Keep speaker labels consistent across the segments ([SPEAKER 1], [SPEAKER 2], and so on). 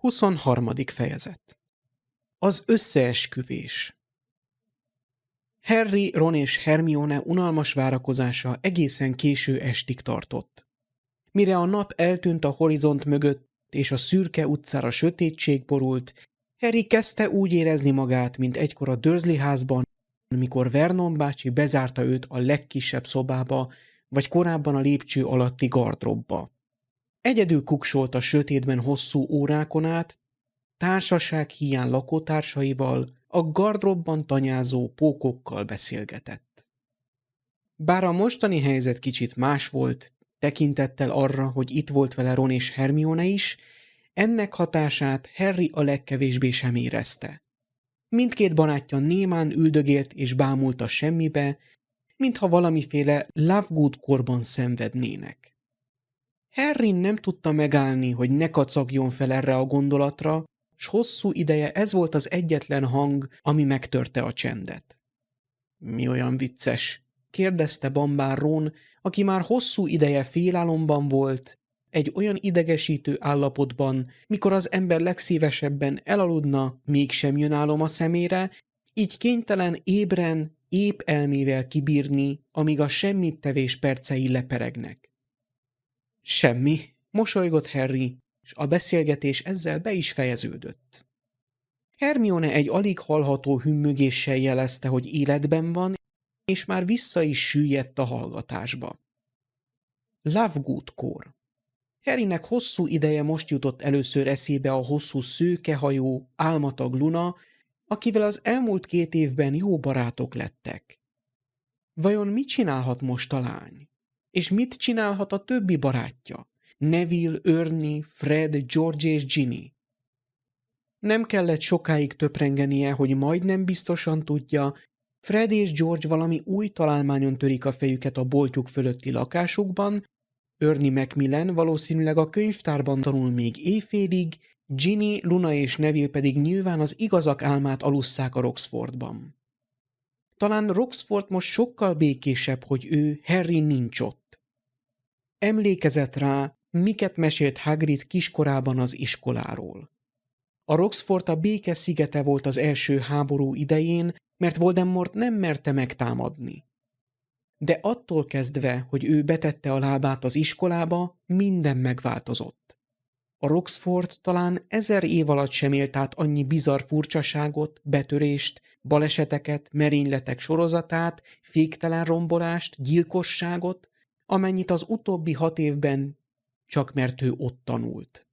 [SPEAKER 1] 23. fejezet. Az összeesküvés. Harry, Ron és Hermione unalmas várakozása egészen késő estig tartott. Mire a nap eltűnt a horizont mögött, és a szürke utcára sötétség borult, Harry kezdte úgy érezni magát, mint egykor a Dursley házban, mikor Vernon bácsi bezárta őt a legkisebb szobába, vagy korábban a lépcső alatti gardróbba. Egyedül kuksolt a sötétben hosszú órákon át, társaság hiány lakótársaival, a gardróbban tanyázó pókokkal beszélgetett. Bár a mostani helyzet kicsit más volt, tekintettel arra, hogy itt volt vele Ron és Hermione is, ennek hatását Harry a legkevésbé sem érezte. Mindkét barátja némán üldögélt és bámult a semmibe, mintha valamiféle Lovegood korban szenvednének. Harry nem tudta megállni, hogy ne kacagjon fel erre a gondolatra, s hosszú ideje ez volt az egyetlen hang, ami megtörte a csendet. Mi olyan vicces? Kérdezte bambán Ron, aki már hosszú ideje félálomban volt, egy olyan idegesítő állapotban, mikor az ember legszívesebben elaludna, mégsem jön álom a szemére, így kénytelen ébren, épp elmével kibírni, amíg a semmittevés percei leperegnek. Semmi, mosolygott Harry, és a beszélgetés ezzel be is fejeződött. Hermione egy alig hallható hümmögéssel jelezte, hogy életben van, és már vissza is süllyedt a hallgatásba. Lovegood-kor. Harrynek hosszú ideje most jutott először eszébe a hosszú szőkehajú, álmatag Luna, akivel az elmúlt 2 évben jó barátok lettek. Vajon mit csinálhat most a lány? És mit csinálhat a többi barátja? Neville, Ernie, Fred, George és Ginny. Nem kellett sokáig töprengenie, hogy majdnem biztosan tudja, Fred és George valami új találmányon törik a fejüket a boltjuk fölötti lakásukban, Ernie Macmillan valószínűleg a könyvtárban tanul még éjfélig, Ginny, Luna és Neville pedig nyilván az igazak álmát alusszák a Roxfordban. Talán Roxford most sokkal békésebb, hogy ő, Harry nincs ott. Emlékezett rá, miket mesélt Hagrid kiskorában az iskoláról. A Roxford a béke szigete volt az első háború idején, mert Voldemort nem merte megtámadni. De attól kezdve, hogy ő betette a lábát az iskolába, minden megváltozott. A Roxford talán 1000 év alatt sem élt át annyi bizarr furcsaságot, betörést, baleseteket, merényletek sorozatát, féktelen rombolást, gyilkosságot, amennyit az utóbbi 6 évben, csak mert ő ott tanult.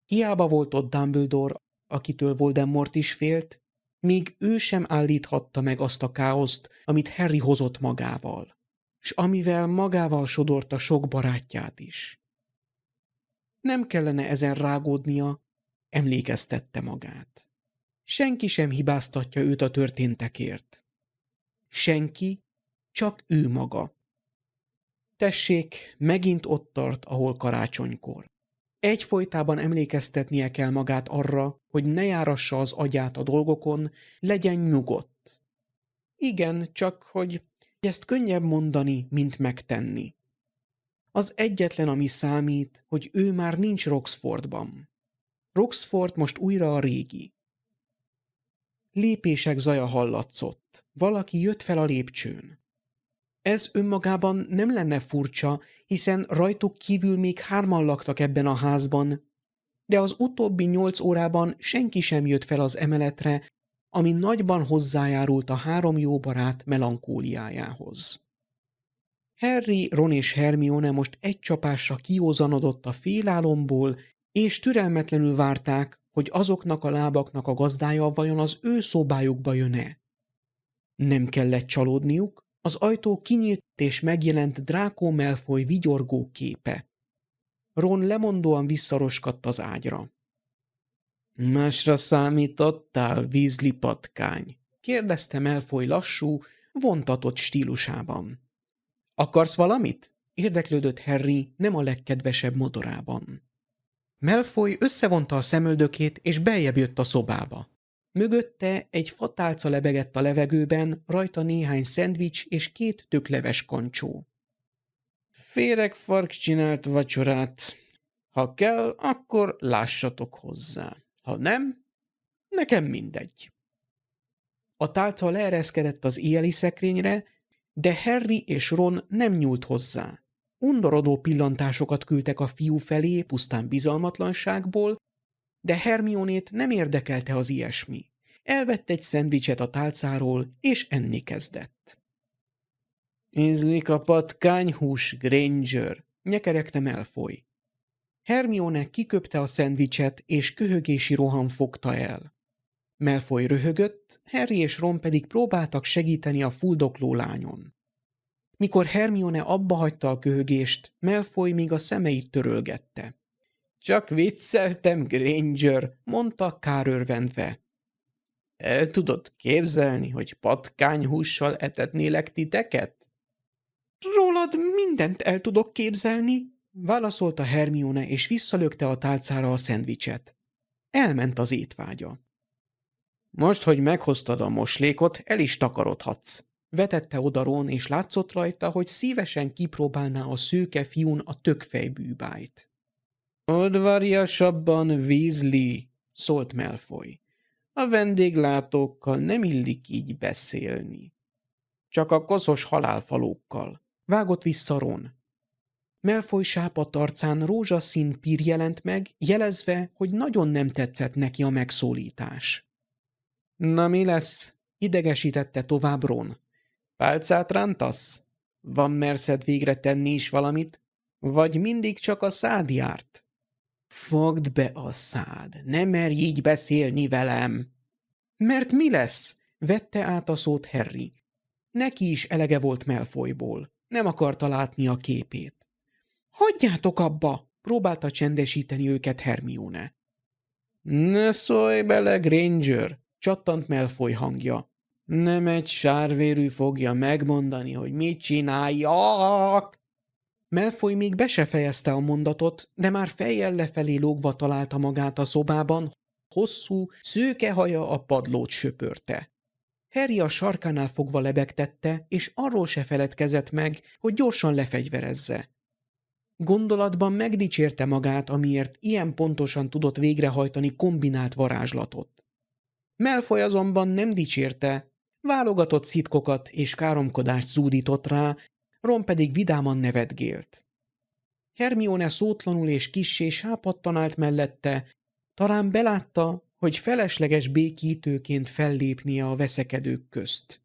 [SPEAKER 1] Hiába volt ott Dumbledore, akitől Voldemort is félt, még ő sem állíthatta meg azt a káoszt, amit Harry hozott magával, s amivel magával sodorta sok barátját is. Nem kellene ezen rágódnia, emlékeztette magát. Senki sem hibáztatja őt a történtekért. Senki, csak ő maga. Tessék, megint ott tart, ahol karácsonykor. Egyfolytában emlékeztetnie kell magát arra, hogy ne járassa az agyát a dolgokon, legyen nyugodt. Igen, csak hogy ezt könnyebb mondani, mint megtenni. Az egyetlen, ami számít, hogy ő már nincs Roxfordban. Roxford most újra a régi. Lépések zaja hallatszott. Valaki jött fel a lépcsőn. Ez önmagában nem lenne furcsa, hiszen rajtuk kívül még 3-an laktak ebben a házban, de az utóbbi 8 órában senki sem jött fel az emeletre, ami nagyban hozzájárult a 3 jó barát melankóliájához. Harry, Ron és Hermione most egy csapásra kiózanodott a félálomból, és türelmetlenül várták, hogy azoknak a lábaknak a gazdája vajon az ő szobájukba jön-e. Nem kellett csalódniuk, az ajtó kinyílt és megjelent Draco Malfoy vigyorgó képe. Ron lemondóan visszaroskadt az ágyra. Másra számítottál, Weasley patkány? Kérdezte Malfoy lassú, vontatott stílusában. Akarsz valamit? Érdeklődött Harry nem a legkedvesebb modorában. Malfoy összevonta a szemöldökét és beljebb jött a szobába. Mögötte egy fatálca lebegett a levegőben, rajta néhány szendvics és 2 tökleves kancsó. Féregfark csinált vacsorát. Ha kell, akkor lássatok hozzá. Ha nem, nekem mindegy. A tálca leereszkedett az éjjeli szekrényre, de Harry és Ron nem nyúlt hozzá. Undorodó pillantásokat küldtek a fiú felé pusztán bizalmatlanságból, de Hermionét nem érdekelte az ilyesmi. Elvett egy szendvicset a tálcáról, és enni kezdett. Ízlik a patkányhús, Granger, nyekeregte Malfoy. Hermione kiköpte a szendvicset, és köhögési roham fogta el. Malfoy röhögött, Harry és Ron pedig próbáltak segíteni a fuldokló lányon. Mikor Hermione abbahagyta a köhögést, Malfoy még a szemeit törölgette. Csak vicceltem, Granger, mondta kárörvendve. El tudod képzelni, hogy patkányhússal etetnélek titeket? Rólad mindent el tudok képzelni, válaszolta Hermione, és visszalökte a tálcára a szendvicset. Elment az étvágya. Most, hogy meghoztad a moslékot, el is takarodhatsz, vetette oda Ron, és látszott rajta, hogy szívesen kipróbálná a szőke fiún a tökfejbűbájt. Udvariasabban, Weasley, szólt Malfoy. A vendéglátókkal nem illik így beszélni. Csak a koszos halálfalókkal, vágott vissza Ron. Malfoy sápadt arcán rózsaszín pír jelent meg, jelezve, hogy nagyon nem tetszett neki a megszólítás. Na mi lesz? Idegesítette tovább Ron. Pálcát rántasz? Van merszed végre tenni is valamit? Vagy mindig csak a szád járt? Fogd be a szád, ne merj így beszélni velem! Mert mi lesz? Vette át a szót Harry. Neki is elege volt Malfoyból. Nem akarta látni a képét. Hagyjátok abba! Próbálta csendesíteni őket Hermione. Ne szólj bele, Granger! Csattant Malfoy hangja. Nem egy sárvérű fogja megmondani, hogy mit csináljak! Malfoy még be se fejezte a mondatot, de már fejjel lefelé lógva találta magát a szobában, hosszú, szőke haja a padlót söpörte. Harry a sarkánál fogva lebegtette, és arról se feledkezett meg, hogy gyorsan lefegyverezze. Gondolatban megdicsérte magát, amiért ilyen pontosan tudott végrehajtani kombinált varázslatot. Malfoy azonban nem dicsérte, válogatott szitkokat és káromkodást zúdított rá, Ron pedig vidáman nevetgélt. Hermione szótlanul és kissé sápadtan állt mellette, talán belátta, hogy felesleges békítőként fellépnie a veszekedők közt.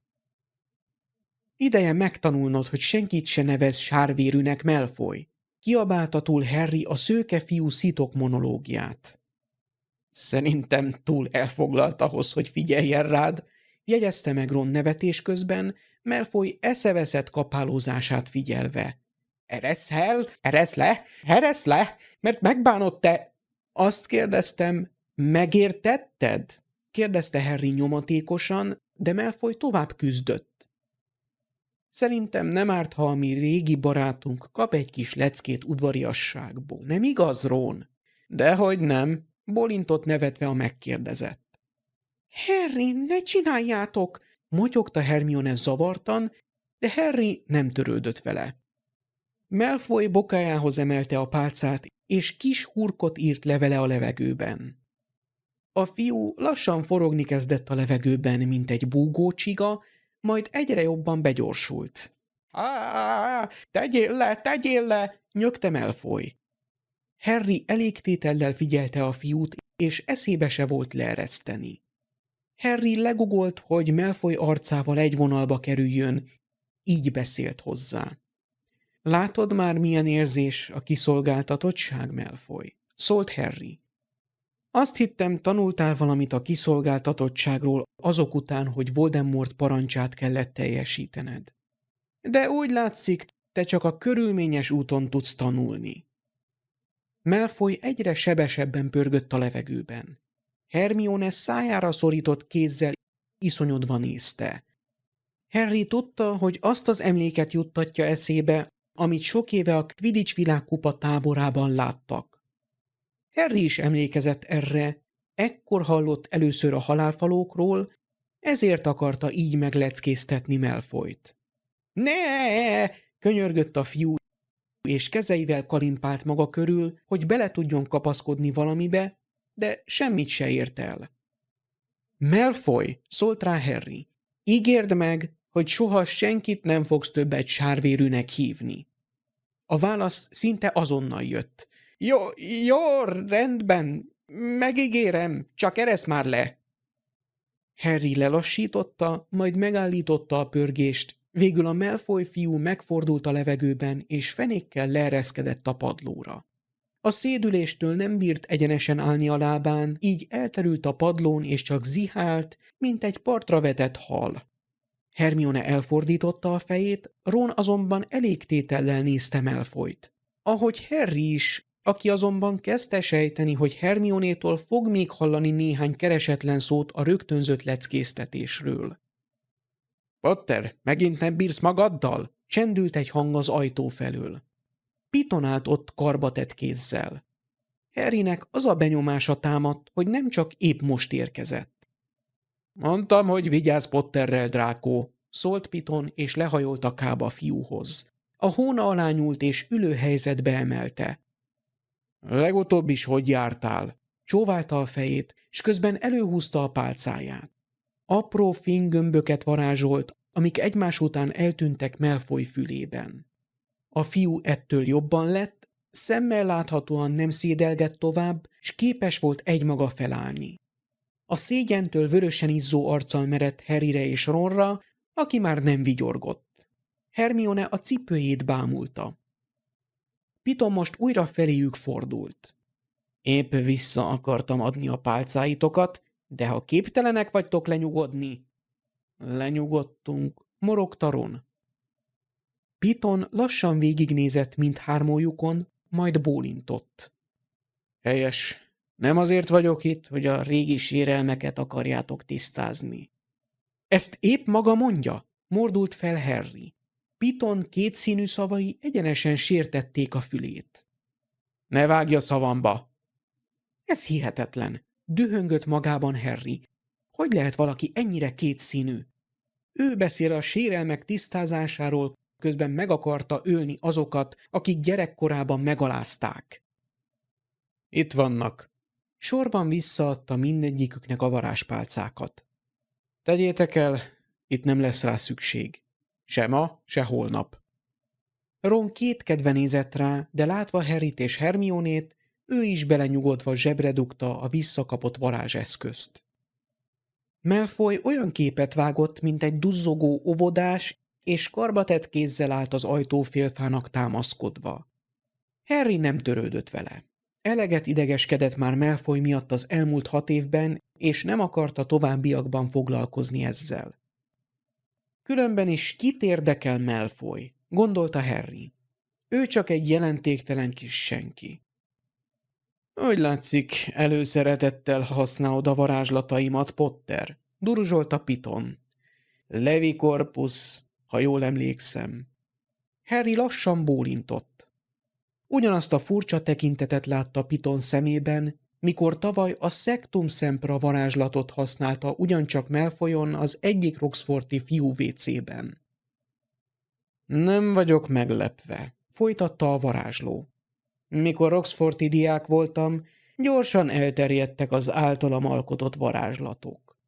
[SPEAKER 1] Ideje megtanulnod, hogy senkit se nevez sárvérűnek, Malfoy, kiabálta túl Harry a szőke fiú szitok monológiát. Szerintem túl elfoglalt ahhoz, hogy figyeljen rád, jegyezte meg Ron nevetés közben, Malfoy eszeveszett kapálózását figyelve. Eresz le, mert megbánod te! Azt kérdeztem, megértetted? Kérdezte Harry nyomatékosan, de Malfoy tovább küzdött. Szerintem nem árt, ha a mi régi barátunk kap egy kis leckét udvariasságból, nem igaz, Ron? Dehogy nem, bólintott nevetve a megkérdezett. Harry, ne csináljátok! Motyogta Hermione zavartan, de Harry nem törődött vele. Malfoy bokájához emelte a pálcát, és kis hurkot írt levele a levegőben. A fiú lassan forogni kezdett a levegőben, mint egy búgócsiga, majd egyre jobban begyorsult. Tegyél le! Nyögte Malfoy. Harry elégtétellel figyelte a fiút, és eszébe se volt leereszteni. Harry legugolt, hogy Malfoy arcával egy vonalba kerüljön, így beszélt hozzá. Látod már, milyen érzés a kiszolgáltatottság, Malfoy? Szólt Harry. Azt hittem, tanultál valamit a kiszolgáltatottságról azok után, hogy Voldemort parancsát kellett teljesítened. De úgy látszik, te csak a körülményes úton tudsz tanulni. Malfoy egyre sebesebben pörgött a levegőben. Hermione szájára szorított kézzel iszonyodva nézte. Harry tudta, hogy azt az emléket juttatja eszébe, amit sok éve a Quidditch világkupa táborában láttak. Harry is emlékezett erre, ekkor hallott először a halálfalókról, ezért akarta így megleckéztetni Malfoyt. Ne! Könyörgött a fiú, és kezeivel kalimpált maga körül, hogy bele tudjon kapaszkodni valamibe, de semmit se ért el. Malfoy, szólt rá Harry, ígérd meg, hogy soha senkit nem fogsz többet sárvérűnek hívni. A válasz szinte azonnal jött. Jó, rendben, megígérem, csak eresz már le. Harry lelassította, majd megállította a pörgést, végül a Malfoy fiú megfordult a levegőben, és fenékkel leereszkedett a padlóra. A szédüléstől nem bírt egyenesen állni a lábán, így elterült a padlón, és csak zihált, mint egy partra vetett hal. Hermione elfordította a fejét, Ron azonban elégtétellel nézte Malfoyt. Ahogy Harry is, aki azonban kezdte sejteni, hogy Hermionétól fog még hallani néhány keresetlen szót a rögtönzött leckéztetésről. Potter, megint nem bírsz magaddal? Csendült egy hang az ajtó felől. Piton állt ott karbatett kézzel. Harrynek az a benyomása támadt, hogy nem csak épp most érkezett. Mondtam, hogy vigyázz Potterrel, Drákó, szólt Piton, és lehajolt a kába fiúhoz. A hóna alá nyúlt, és ülő helyzetbe emelte. Legutóbb is hogy jártál? Csóválta a fejét, s közben előhúzta a pálcáját. Apró fénygömböket varázsolt, amik egymás után eltűntek Malfoy fülében. A fiú ettől jobban lett, szemmel láthatóan nem szédelgett tovább, s képes volt egymaga felállni. A szégyentől vörösen izzó arccal merett Harryre és Ronra, aki már nem vigyorgott. Hermione a cipőjét bámulta. Piton most újra feléjük fordult. Épp vissza akartam adni a pálcáitokat, de ha képtelenek vagytok lenyugodni... Lenyugodtunk, morogta Ron. Piton lassan végignézett mindhármójukon, majd bólintott. Helyes. Nem azért vagyok itt, hogy a régi sérelmeket akarjátok tisztázni. Ezt épp maga mondja, mordult fel Harry. Piton kétszínű szavai egyenesen sértették a fülét. Ne vágja szavamba! Ez hihetetlen, dühöngött magában Harry. Hogy lehet valaki ennyire kétszínű? Ő beszél a sérelmek tisztázásáról, közben meg akarta ölni azokat, akik gyerekkorában megalázták. Itt vannak. Sorban visszaadta mindegyiküknek a varázspálcákat. Tegyétek el, itt nem lesz rá szükség. Se ma, se holnap. Ron kétkedve nézett rá, de látva Harryt és Hermionét, ő is belenyugodva zsebre dugta a visszakapott varázseszközt. Malfoy olyan képet vágott, mint egy duzzogó óvodás, és karbatett kézzel állt az ajtófélfának támaszkodva. Harry nem törődött vele. Eleget idegeskedett már Malfoy miatt az elmúlt 6 évben, és nem akarta továbbiakban foglalkozni ezzel. Különben is kit érdekel Malfoy, gondolta Harry. Ő csak egy jelentéktelen kis senki. Úgy látszik, előszeretettel használod a varázslataimat, Potter, duruzsolta Piton. Levi Corpus, ha jól emlékszem. Harry lassan bólintott. Ugyanazt a furcsa tekintetet látta Piton szemében, mikor tavaly a Sectum Sempra varázslatot használta ugyancsak Malfoyon az egyik Roxforti fiúvécében. Nem vagyok meglepve, folytatta a varázsló. Mikor Roxforti diák voltam, gyorsan elterjedtek az általam alkotott varázslatok.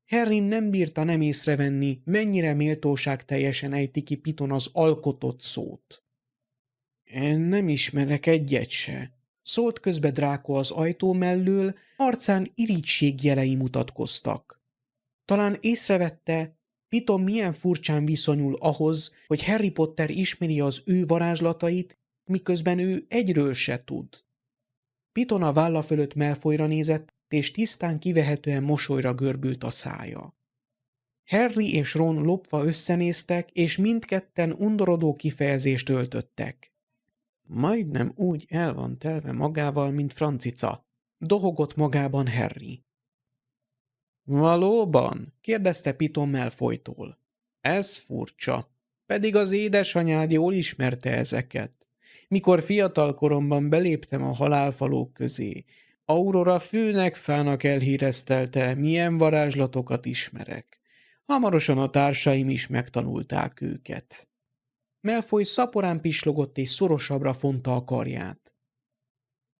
[SPEAKER 1] Harry nem bírta nem észrevenni, mennyire méltóságteljesen ejti ki Piton az alkotott szót. Én nem ismerek egyet se, szólt közbe Dráko az ajtó mellől, arcán irigység jelei mutatkoztak. Talán észrevette, Piton milyen furcsán viszonyul ahhoz, hogy Harry Potter ismeri az ő varázslatait, miközben ő egyről se tud. Piton a válla fölött Malfoyra nézett, és tisztán kivehetően mosolyra görbült a szája. Harry és Ron lopva összenéztek, és mindketten undorodó kifejezést öltöttek. Majdnem úgy el van telve magával, mint francica, dohogott magában Harry. Valóban? Kérdezte Piton Malfoytól. Ez furcsa, pedig az édesanyád jól ismerte ezeket. Mikor fiatal koromban beléptem a halálfalók közé, Aurora főnek fának elhíreztelte, milyen varázslatokat ismerek. Hamarosan a társaim is megtanulták őket. Malfoy szaporán pislogott és szorosabbra fonta a karját.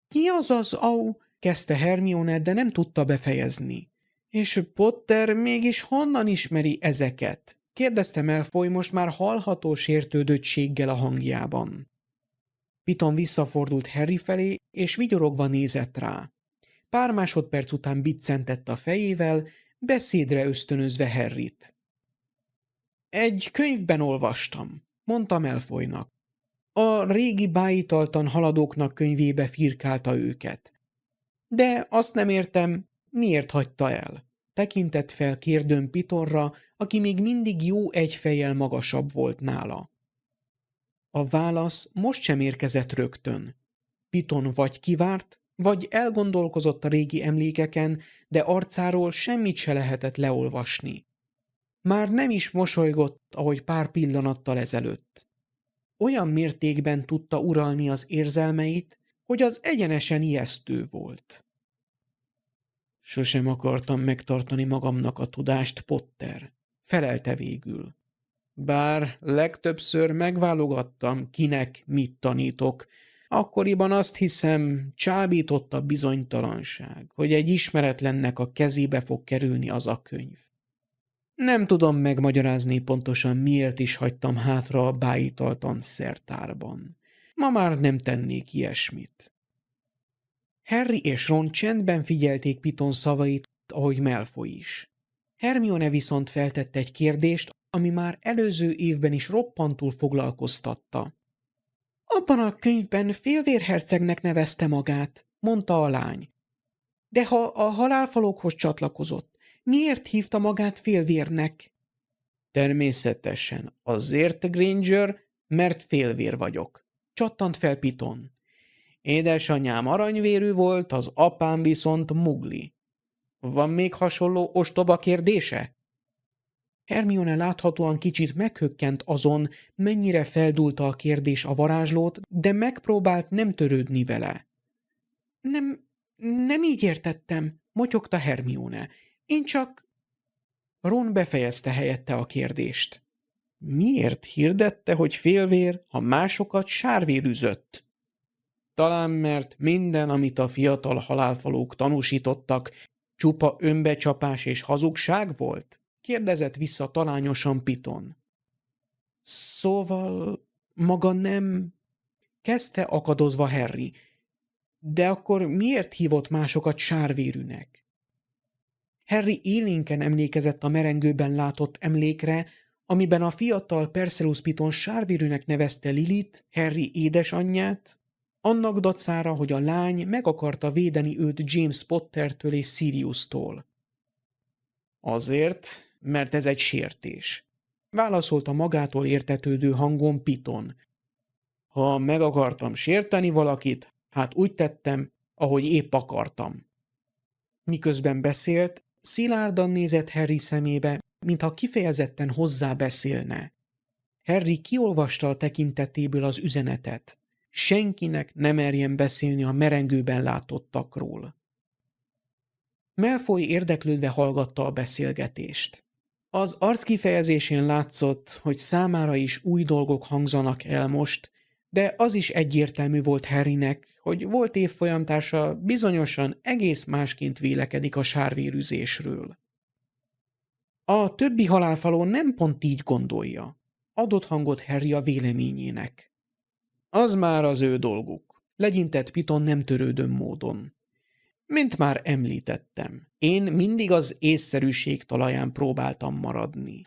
[SPEAKER 1] Ki az au? Kezdte Hermione, de nem tudta befejezni. És Potter mégis honnan ismeri ezeket? Kérdezte Malfoy most már hallható sértődöttséggel a hangjában. Piton visszafordult Harry felé, és vigyorogva nézett rá. Pár másodperc után biccentett a fejével, beszédre ösztönözve Harryt. Egy könyvben olvastam, mondta Malfoynak. A régi bájitaltan haladóknak könyvébe firkálta őket. De azt nem értem, miért hagyta el. Tekintett fel kérdőn Pitonra, aki még mindig jó egy fejjel magasabb volt nála. A válasz most sem érkezett rögtön. Piton vagy kivárt, vagy elgondolkozott a régi emlékeken, de arcáról semmit se lehetett leolvasni. Már nem is mosolygott, ahogy pár pillanattal ezelőtt. Olyan mértékben tudta uralni az érzelmeit, hogy az egyenesen ijesztő volt. Sosem akartam megtartani magamnak a tudást, Potter, felelte végül. Bár legtöbbször megválogattam, kinek mit tanítok, akkoriban azt hiszem, csábított a bizonytalanság, hogy egy ismeretlennek a kezébe fog kerülni az a könyv. Nem tudom megmagyarázni pontosan, miért is hagytam hátra a bájitaltan szertárban. Ma már nem tennék ilyesmit. Harry és Ron csendben figyelték Piton szavait, ahogy Malfoy is. Hermione viszont feltett egy kérdést, ami már előző évben is roppantul foglalkoztatta. Abban a könyvben félvérhercegnek nevezte magát, mondta a lány. De ha a halálfalókhoz csatlakozott, miért hívta magát félvérnek? Természetesen azért, Granger, mert félvér vagyok. Csattant fel Piton. Édesanyám aranyvérű volt, az apám viszont mugli. Van még hasonló ostoba kérdése? Hermione láthatóan kicsit meghökkent azon, mennyire feldúlta a kérdés a varázslót, de megpróbált nem törődni vele. Nem így értettem, motyogta Hermione. Én csak... Ron befejezte helyette a kérdést. Miért hirdette, hogy félvér, ha másokat sárvérűzött? Talán mert minden, amit a fiatal halálfalók tanúsítottak, csupa önbecsapás és hazugság volt? Kérdezett vissza talányosan Piton. Szóval maga nem... Kezdte akadozva Harry. De akkor miért hívott másokat sárvérűnek? Harry élénken emlékezett a merengőben látott emlékre, amiben a fiatal Perseus Piton sárvérűnek nevezte Lilit, Harry édesanyját, annak dacára, hogy a lány meg akarta védeni őt James Pottertől és Siriustól. Azért, mert ez egy sértés, válaszolta magától értetődő hangon Piton. Ha meg akartam sérteni valakit, hát úgy tettem, ahogy épp akartam. Miközben beszélt, szilárdan nézett Harry szemébe, mintha kifejezetten hozzá beszélne. Harry kiolvasta a tekintetéből az üzenetet. Senkinek ne merjen beszélni a merengőben látottakról. Malfoy érdeklődve hallgatta a beszélgetést. Az arckifejezésén látszott, hogy számára is új dolgok hangzanak el most, de az is egyértelmű volt Harrynek, hogy volt évfolyamtársa bizonyosan egész másként vélekedik a sárvérűzésről. A többi halálfaló nem pont így gondolja. Adott hangot Harry a véleményének. Az már az ő dolguk, legyintett Piton nem törődő módon. Mint már említettem, én mindig az észszerűség talaján próbáltam maradni.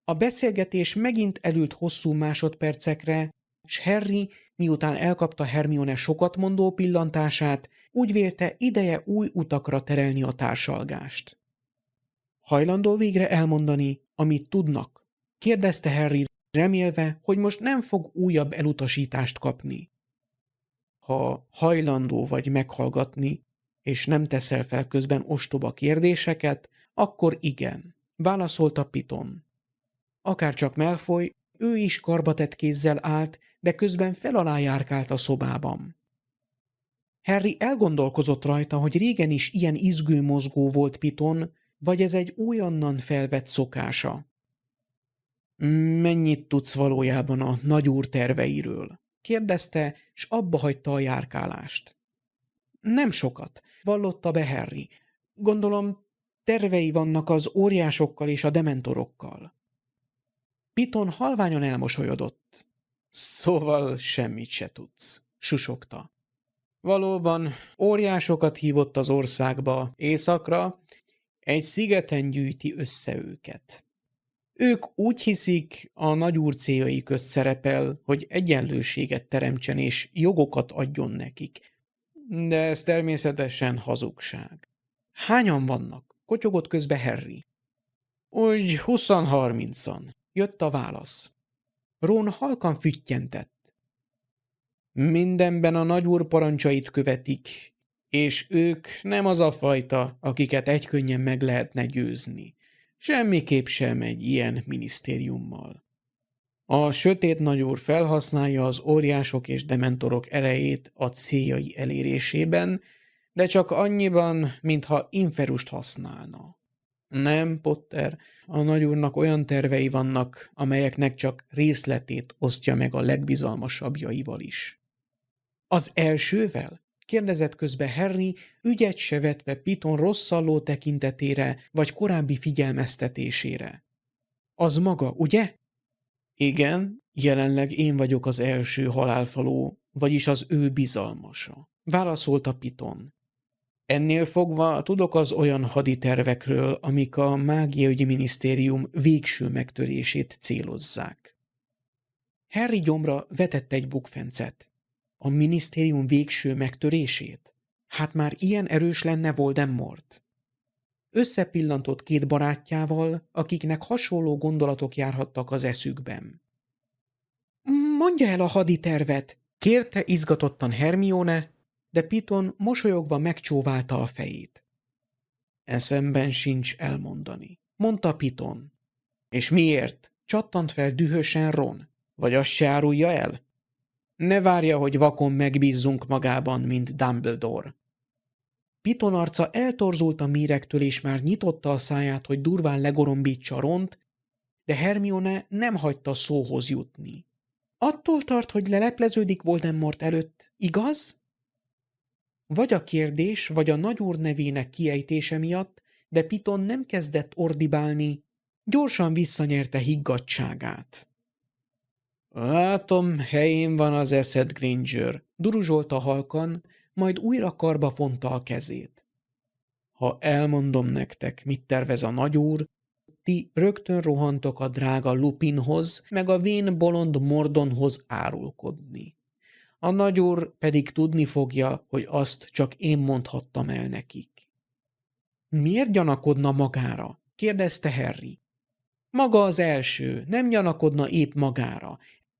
[SPEAKER 1] A beszélgetés megint elült hosszú másodpercekre, s Harry, miután elkapta Hermione sokat mondó pillantását, úgy vélte, ideje új utakra terelni a társalgást. Hajlandó végre elmondani, amit tudnak? Kérdezte Harry, remélve, hogy most nem fog újabb elutasítást kapni. Ha hajlandó vagy meghallgatni, és nem teszel fel közben ostoba kérdéseket, akkor igen, válaszolta Piton. Akárcsak Malfoy, ő is karbatett kézzel állt, de közben fel alá járkált a szobában. Harry elgondolkozott rajta, hogy régen is ilyen izgő-mozgó volt Piton, vagy ez egy újonnan felvett szokása. Mennyit tudsz valójában a nagyúr terveiről? Kérdezte, s abba hagyta a járkálást. Nem sokat, vallotta be Harry. Gondolom, tervei vannak az óriásokkal és a dementorokkal. Piton halványan elmosolyodott. Szóval semmit se tudsz, susogta. Valóban, óriásokat hívott az országba, északra, egy szigeten gyűjti össze őket. Ők úgy hiszik, a nagyúr céljai közt szerepel, hogy egyenlőséget teremtsen és jogokat adjon nekik. De ez természetesen hazugság. Hányan vannak? Kotyogott közbe Harry. Úgy 20-30-an. Jött a válasz. Ron halkan füttyentett. Mindenben a nagyúr parancsait követik, és ők nem az a fajta, akiket egykönnyen meg lehetne győzni. Semmiképp sem egy ilyen minisztériummal. A sötét nagyúr felhasználja az óriások és dementorok erejét a céljai elérésében, de csak annyiban, mintha inferust használna. Nem, Potter, a nagyúrnak olyan tervei vannak, amelyeknek csak részletét osztja meg a legbizalmasabbjaival is. Az elsővel? Kérdezett közbe Harry, ügyet se vetve Piton rosszalló tekintetére vagy korábbi figyelmeztetésére. Az maga, ugye? Igen, jelenleg én vagyok az első halálfaló, vagyis az ő bizalmasa, válaszolta Piton. Ennél fogva tudok az olyan haditervekről, amik a mágiaügyi minisztérium végső megtörését célozzák. Harry gyomra vetett egy bukfencet. A minisztérium végső megtörését? Hát már ilyen erős lenne Voldemort. Összepillantott két barátjával, akiknek hasonló gondolatok járhattak az eszükben. Mondja el a haditervet, kérte izgatottan Hermione, de Piton mosolyogva megcsóválta a fejét. Eszemben sincs elmondani, mondta Piton. És miért? Csattant fel dühösen Ron. Vagy azt se árulja el? Ne várja, hogy vakon megbízzunk magában, mint Dumbledore. Piton arca eltorzult a méregtől, és már nyitotta a száját, hogy durván legorombítsa Ront, de Hermione nem hagyta szóhoz jutni. Attól tart, hogy lelepleződik Voldemort előtt, igaz? Vagy a kérdés, vagy a nagyúr nevének kiejtése miatt, de Piton nem kezdett ordibálni, gyorsan visszanyerte higgadtságát. Látom, helyén van az eszed, Granger, duruzsolta halkan, majd újra karba fonta a kezét. Ha elmondom nektek, mit tervez a nagyúr, ti rögtön rohantok a drága Lupinhoz, meg a vén bolond Mordonhoz árulkodni. A nagyúr pedig tudni fogja, hogy azt csak én mondhattam el nekik. Miért gyanakodna magára? Kérdezte Harry. Maga az első, nem gyanakodna épp magára.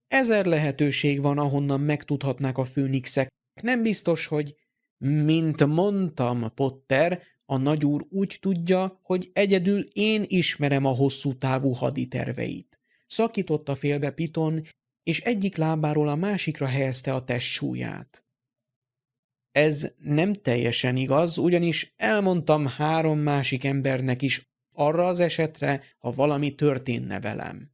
[SPEAKER 1] 1000 lehetőség van, ahonnan megtudhatnák a főnixek. Nem biztos, hogy... Mint mondtam, Potter, a nagyúr úgy tudja, hogy egyedül én ismerem a hosszú távú haditerveit. Szakította félbe Piton, és egyik lábáról a másikra helyezte a testsúlyát. Ez nem teljesen igaz, ugyanis elmondtam 3 másik embernek is arra az esetre, ha valami történne velem.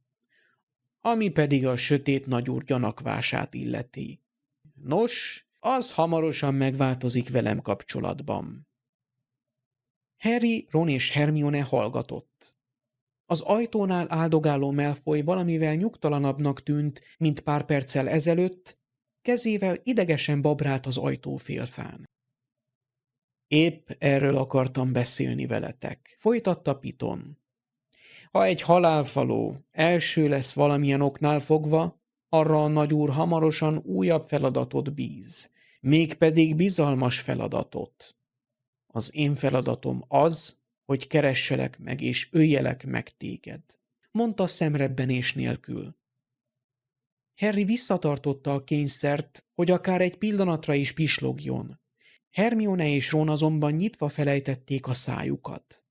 [SPEAKER 1] Ami pedig a sötét nagyúr gyanakvását illeti. Nos, az hamarosan megváltozik velem kapcsolatban. Harry, Ron és Hermione hallgatott. Az ajtónál áldogáló Malfoy valamivel nyugtalanabbnak tűnt, mint pár perccel ezelőtt, kezével idegesen babrált az ajtófélfán. Épp erről akartam beszélni veletek, folytatta Piton. Ha egy halálfaló első lesz valamilyen oknál fogva, arra a nagyúr hamarosan újabb feladatot bíz, mégpedig bizalmas feladatot. Az én feladatom az, hogy keresselek meg és öljelek meg téged, mondta szemrebbenés nélkül. Harry visszatartotta a kényszert, hogy akár egy pillanatra is pislogjon. Hermione és Ron azonban nyitva felejtették a szájukat.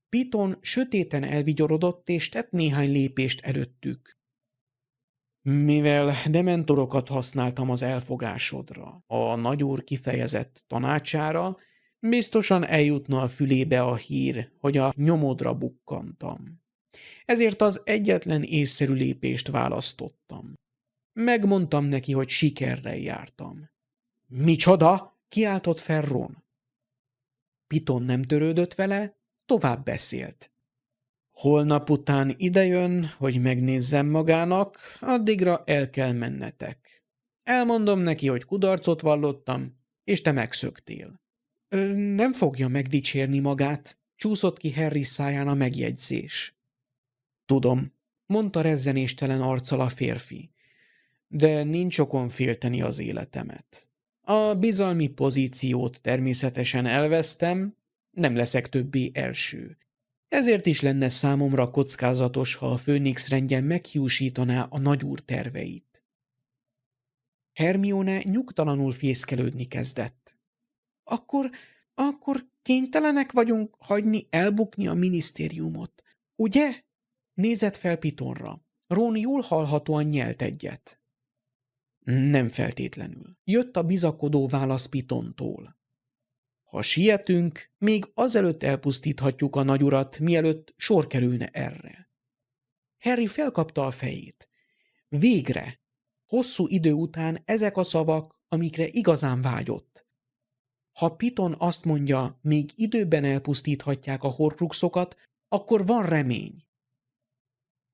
[SPEAKER 1] Piton sötéten elvigyorodott és tett néhány lépést előttük. Mivel dementorokat használtam az elfogásodra, a nagyúr kifejezett tanácsára, biztosan eljutna a fülébe a hír, hogy a nyomodra bukkantam. Ezért az egyetlen észszerű lépést választottam. Megmondtam neki, hogy sikerrel jártam. Micsoda? Kiáltott fel Ron. Piton nem törődött vele, tovább beszélt. Holnap után idejön, hogy megnézzem magának, addigra el kell mennetek. Elmondom neki, hogy kudarcot vallottam, és te megszöktél. Nem fogja megdicsérni magát, csúszott ki Harry száján a megjegyzés. Tudom, mondta rezzenéstelen arccal a férfi, de nincs okom félteni az életemet. A bizalmi pozíciót természetesen elvesztem, nem leszek többé első. Ezért is lenne számomra kockázatos, ha a Főnix rendje meghiúsítaná a nagyúr terveit. Hermione nyugtalanul fészkelődni kezdett. Akkor kénytelenek vagyunk hagyni elbukni a minisztériumot, ugye? Nézett fel Pitonra. Ron jól hallhatóan nyelt egyet. Nem feltétlenül. Jött a bizakodó válasz Pitontól. Ha sietünk, még azelőtt elpusztíthatjuk a nagyurat, mielőtt sor kerülne erre. Harry felkapta a fejét. Végre! Hosszú idő után ezek a szavak, amikre igazán vágyott. Ha Piton azt mondja, még időben elpusztíthatják a horcruxokat, akkor van remény.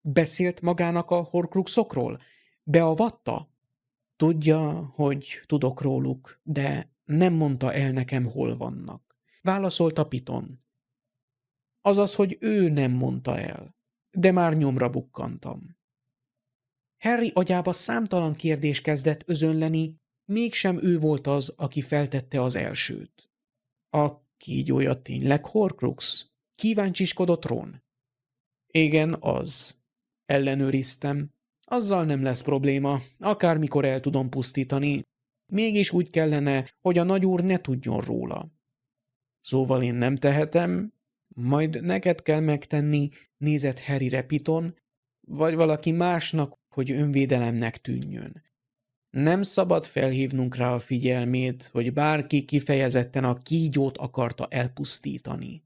[SPEAKER 1] Beszélt magának a horcruxokról? Beavatta? Tudja, hogy tudok róluk, de nem mondta el nekem, hol vannak. Válaszolta Piton. Azaz, hogy ő nem mondta el, de már nyomra bukkantam. Harry agyába számtalan kérdés kezdett özönleni, mégsem ő volt az, aki feltette az elsőt. A kígyója tényleg horcrux? Kíváncsiskodott Ron. Igen, az. Ellenőriztem. Azzal nem lesz probléma, akármikor el tudom pusztítani. Mégis úgy kellene, hogy a nagyúr ne tudjon róla. Szóval én nem tehetem, majd neked kell megtenni, nézett Harryre Piton, vagy valaki másnak, hogy önvédelemnek tűnjön. Nem szabad felhívnunk rá a figyelmét, hogy bárki kifejezetten a kígyót akarta elpusztítani.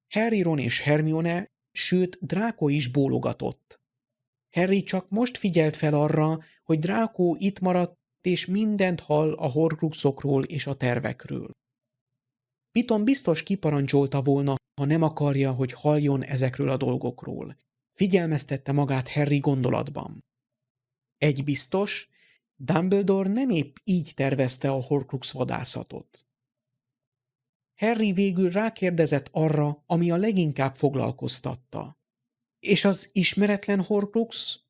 [SPEAKER 1] Harry, Ron és Hermione, sőt Draco is bólogatott. Harry csak most figyelt fel arra, hogy Draco itt maradt, és mindent hall a horcruxokról és a tervekről. Piton biztos kiparancsolta volna, ha nem akarja, hogy halljon ezekről a dolgokról. Figyelmeztette magát Harry gondolatban. Egy biztos, Dumbledore nem épp így tervezte a horcrux vadászatot. Harry végül rákérdezett arra, ami a leginkább foglalkoztatta. És az ismeretlen horcrux?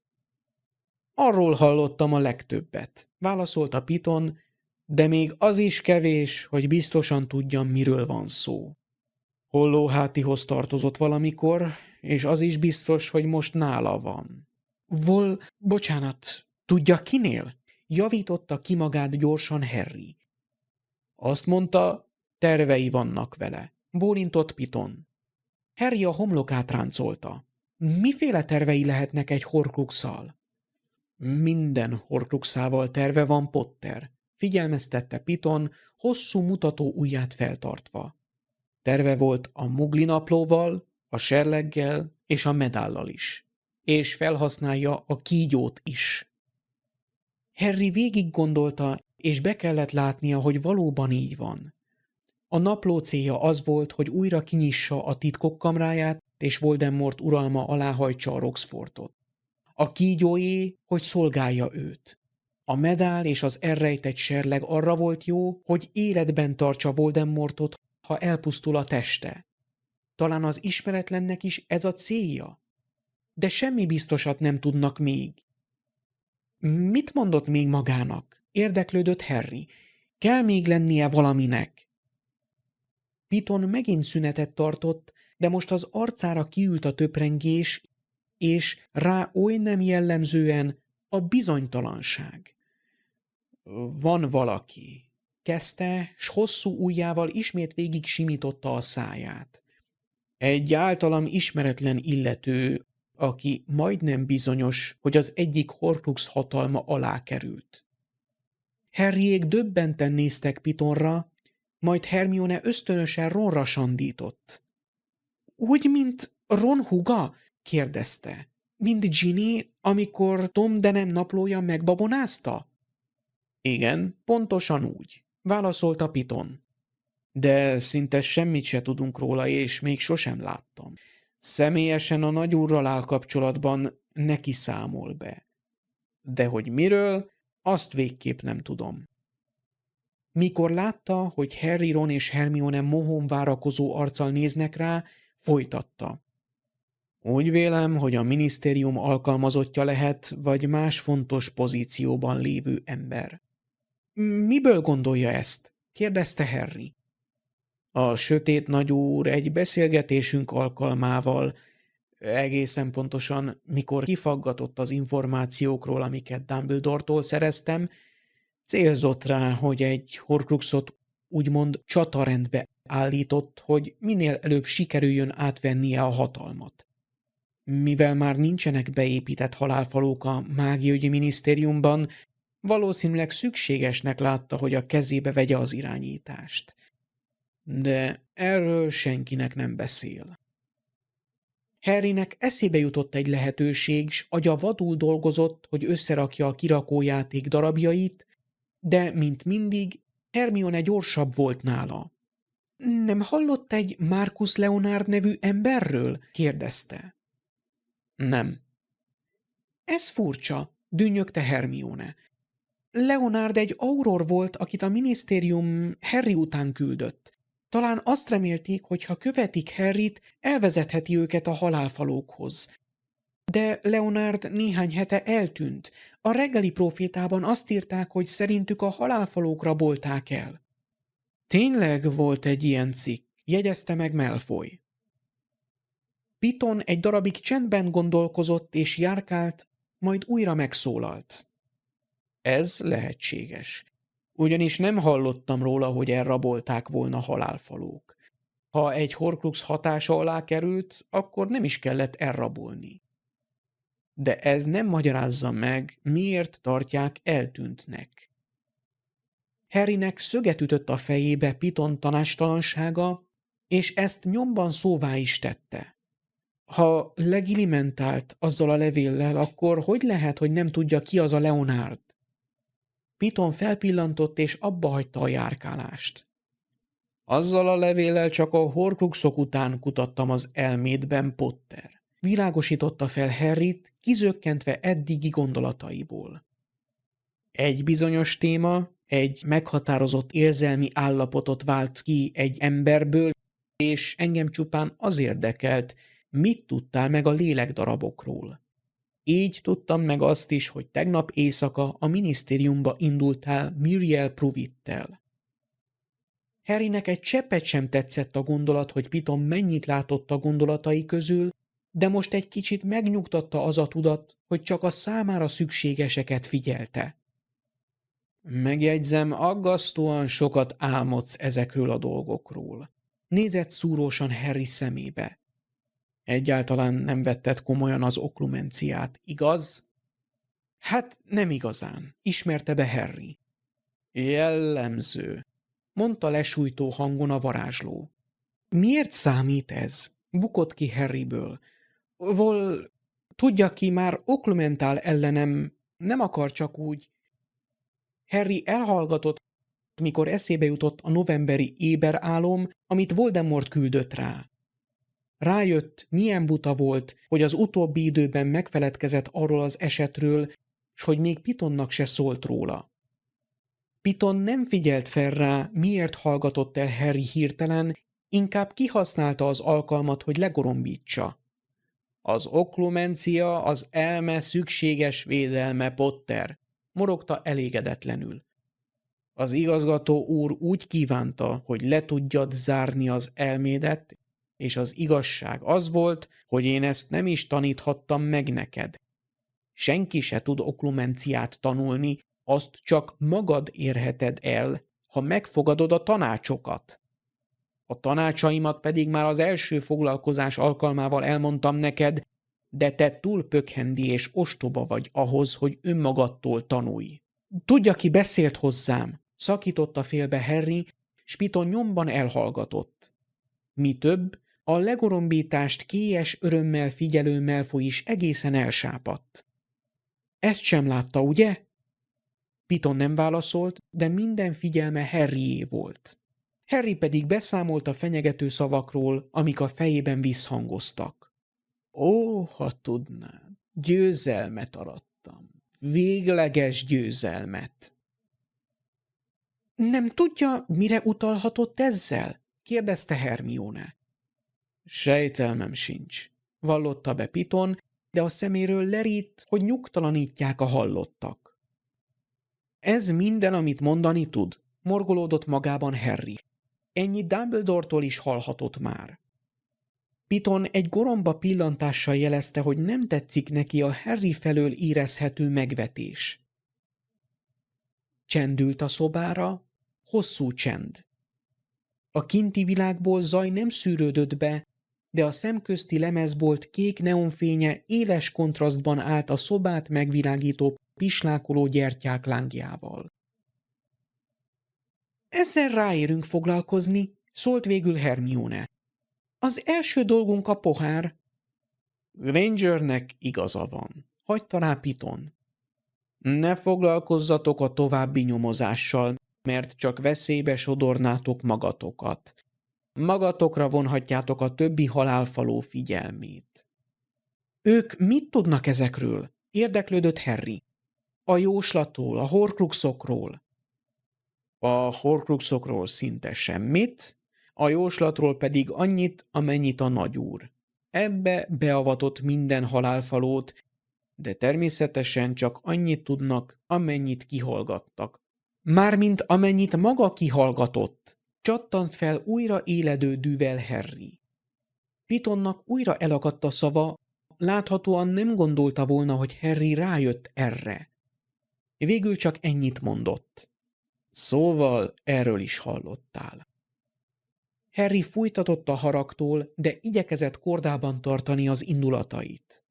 [SPEAKER 1] Arról hallottam a legtöbbet, válaszolta Piton, de még az is kevés, hogy biztosan tudjam, miről van szó. Hollóhátihoz tartozott valamikor, és az is biztos, hogy most nála van. Bocsánat, tudja kinél? Javította ki magát gyorsan Harry. Azt mondta, tervei vannak vele. Bólintott Piton. Harry a homlokát ráncolta. Miféle tervei lehetnek egy horcruxszal? Minden horcruxával terve van, Potter, figyelmeztette Piton, hosszú mutató ujját feltartva. Terve volt a Mugli naplóval, a serleggel és a medállal is. És felhasználja a kígyót is. Harry végig gondolta, és be kellett látnia, hogy valóban így van. A napló célja az volt, hogy újra kinyissa a titkok kamráját, és Voldemort uralma alá hajtsa a Roxfortot. A kígyóé, hogy szolgálja őt. A medál és az elrejtett serleg arra volt jó, hogy életben tartsa Voldemortot, ha elpusztul a teste. Talán az ismeretlennek is ez a célja? De semmi biztosat nem tudnak még. Mit mondott még magának? Érdeklődött Harry. Kell még lennie valaminek. Piton megint szünetet tartott, de most az arcára kiült a töprengés, és rá oly nem jellemzően a bizonytalanság. Van valaki, kezdte, s hosszú ujjával ismét végig simította a száját. Egy általam ismeretlen illető, aki majdnem bizonyos, hogy az egyik horcrux hatalma alá került. Harryék döbbenten néztek Pitonra, majd Hermione ösztönösen Ronra sandított. Úgy, mint Ron húga? kérdezte. Mint Ginny, amikor Tom Denham naplója megbabonázta? Igen, pontosan úgy, válaszolta Piton. De szinte semmit se tudunk róla, és még sosem láttam. Személyesen a nagyúrral áll kapcsolatban, neki számol be. De hogy miről, azt végképp nem tudom. Mikor látta, hogy Harry, Ron és Hermione mohón várakozó arccal néznek rá, folytatta. Úgy vélem, hogy a minisztérium alkalmazottja lehet, vagy más fontos pozícióban lévő ember. Miből gondolja ezt? Kérdezte Harry. A sötét nagyúr egy beszélgetésünk alkalmával, egészen pontosan, mikor kifaggatott az információkról, amiket Dumbledore-tól szereztem, célzott rá, hogy egy horcruxot úgymond csatarendbe állított, hogy minél előbb sikerüljön átvennie a hatalmat. Mivel már nincsenek beépített halálfalók a mágiaügyi minisztériumban, valószínűleg szükségesnek látta, hogy a kezébe vegye az irányítást. De erről senkinek nem beszél. Harrynek eszébe jutott egy lehetőség, s agya vadul dolgozott, hogy összerakja a kirakójáték darabjait, de, mint mindig, Hermione gyorsabb volt nála. Nem hallott egy Marcus Leonard nevű emberről? Kérdezte. Nem. Ez furcsa, dünnyögte Hermione. Leonard egy auror volt, akit a minisztérium Harry után küldött. Talán azt remélték, hogy ha követik Harryt, elvezetheti őket a halálfalókhoz. De Leonard néhány hete eltűnt. A reggeli profétában azt írták, hogy szerintük a halálfalók rabolták el. Tényleg volt egy ilyen cikk, jegyezte meg Malfoy. Piton egy darabig csendben gondolkozott és járkált, majd újra megszólalt. Ez lehetséges. Ugyanis nem hallottam róla, hogy elrabolták volna halálfalók. Ha egy horcrux hatása alá került, akkor nem is kellett elrabolni. De ez nem magyarázza meg, miért tartják eltűntnek. Harrynek szöget ütött a fejébe Piton tanástalansága, és ezt nyomban szóvá is tette. Ha legilimentált azzal a levéllel, akkor hogy lehet, hogy nem tudja, ki az a Leonard? Piton felpillantott, és abbahagyta a járkálást. Azzal a levéllel csak a horcruxok után kutattam az elmédben, Potter. Világosította fel Harryt, kizökkentve eddigi gondolataiból. Egy bizonyos téma, egy meghatározott érzelmi állapotot vált ki egy emberből, és engem csupán az érdekelt, mit tudtál meg a lélekdarabokról. Így tudtam meg azt is, hogy tegnap éjszaka a minisztériumba indultál Muriel Pruvittel. Harrynek egy cseppet sem tetszett a gondolat, hogy Piton mennyit látott a gondolatai közül, de most egy kicsit megnyugtatta az a tudat, hogy csak a számára szükségeseket figyelte. Megjegyzem, aggasztóan sokat álmodsz ezekről a dolgokról. Nézett szúrósan Harry szemébe. Egyáltalán nem vetted komolyan az oklumenciát, igaz? Hát nem igazán, ismerte be Harry. Jellemző, mondta lesújtó hangon a varázsló. Miért számít ez? Bukott ki Harryből. Tudja ki, már oklumentál ellenem, nem akar csak úgy. Harry elhallgatott, mikor eszébe jutott a novemberi éberálom, amit Voldemort küldött rá. Rájött, milyen buta volt, hogy az utóbbi időben megfeledkezett arról az esetről, s hogy még Pitonnak se szólt róla. Piton nem figyelt fel rá, miért hallgatott el Harry hirtelen, inkább kihasználta az alkalmat, hogy legorombítsa. Az oklumencia az elme szükséges védelme, Potter, morogta elégedetlenül. Az igazgató úr úgy kívánta, hogy le tudjad zárni az elmédet, és az igazság az volt, hogy én ezt nem is taníthattam meg neked. Senki se tud oklumenciát tanulni, azt csak magad érheted el, ha megfogadod a tanácsokat. A tanácsaimat pedig már az első foglalkozás alkalmával elmondtam neked, de te túl pökhendi és ostoba vagy ahhoz, hogy önmagadtól tanulj. Tudja, ki beszélt hozzám, szakította félbe Harry, s Piton nyomban elhallgatott. Mi több, A legorombítást kélyes örömmel figyelő Malfoy is egészen elsápadt. Ezt sem látta, ugye? Piton nem válaszolt, de minden figyelme Harryé volt. Harry pedig beszámolt a fenyegető szavakról, amik a fejében visszhangoztak. Ó, ha tudnád, győzelmet arattam. Végleges győzelmet. Nem tudja, mire utalhatott ezzel? Kérdezte Hermione. Sejtelmem sincs, vallotta be Piton, de a szeméről lerít, hogy nyugtalanítják a hallottak. Ez minden, amit mondani tud, morgolódott magában Harry. Ennyi Dumbledore-tól is hallhatott már. Piton egy goromba pillantással jelezte, hogy nem tetszik neki a Harry felől érezhető megvetés. Csendült a szobára, hosszú csend. A kinti világból zaj nem szűrődött be, de a szemközti lemezbolt kék neonfénye éles kontrasztban állt a szobát megvilágító pislákoló gyertyák lángjával. Ezzel ráérünk foglalkozni, szólt végül Hermione. Az első dolgunk a pohár. Grangernek igaza van, hagyta rá Piton. Ne foglalkozzatok a további nyomozással, mert csak veszélybe sodornátok magatokat. Magatokra vonhatjátok a többi halálfaló figyelmét. Ők mit tudnak ezekről? Érdeklődött Harry. A jóslatról, a horcruxokról. A horcruxokról szinte semmit, a jóslatról pedig annyit, amennyit a nagyúr. Ebbe beavatott minden halálfalót, de természetesen csak annyit tudnak, amennyit kihallgattak. Mármint amennyit maga kihallgatott, csattant fel újra éledő dűvel Harry. Pitonnak újra elakadt a szava, láthatóan nem gondolta volna, hogy Harry rájött erre. Végül csak ennyit mondott. Szóval erről is hallottál. Harry fújtatott a haragtól, de igyekezett kordában tartani az indulatait.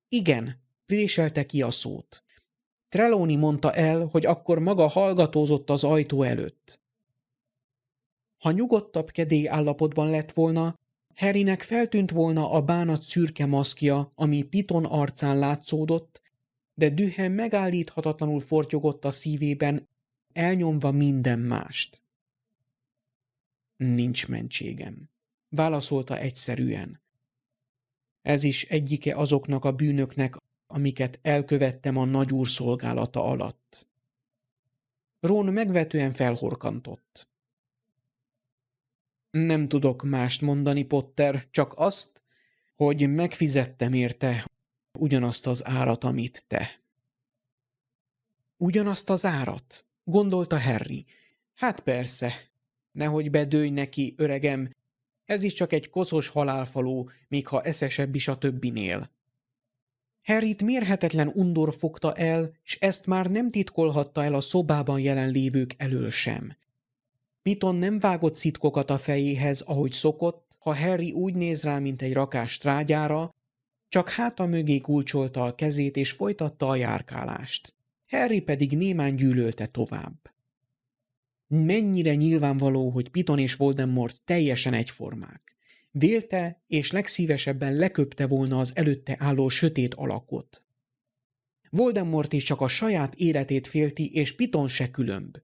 [SPEAKER 1] Igen, préselte ki a szót. Trelawney mondta el, hogy akkor maga hallgatózott az ajtó előtt. Ha nyugodtabb kedély állapotban lett volna, Harrynek feltűnt volna a bánat szürke maszkja, ami Piton arcán látszódott, de dühe megállíthatatlanul fortyogott a szívében, elnyomva minden mást. Nincs mentségem, válaszolta egyszerűen. Ez is egyike azoknak a bűnöknek, amiket elkövettem a nagyúr szolgálata alatt. Ron megvetően felhorkantott. Nem tudok mást mondani, Potter, csak azt, hogy megfizettem érte ugyanazt az árat, amit te. Ugyanazt az árat? Gondolta Harry. Hát persze, nehogy bedőj neki, öregem, ez is csak egy koszos halálfaló, még ha eszesebb is a többinél. Harryt mérhetetlen undor fogta el, s ezt már nem titkolhatta el a szobában jelenlévők elől sem. Piton nem vágott szitkokat a fejéhez, ahogy szokott, ha Harry úgy néz rá, mint egy rakás trágyára, csak háta mögé kulcsolta a kezét és folytatta a járkálást. Harry pedig némán gyűlölte tovább. Mennyire nyilvánvaló, hogy Piton és Voldemort teljesen egyformák. Vélte és legszívesebben leköpte volna az előtte álló sötét alakot. Voldemort is csak a saját életét félti, és Piton se különb.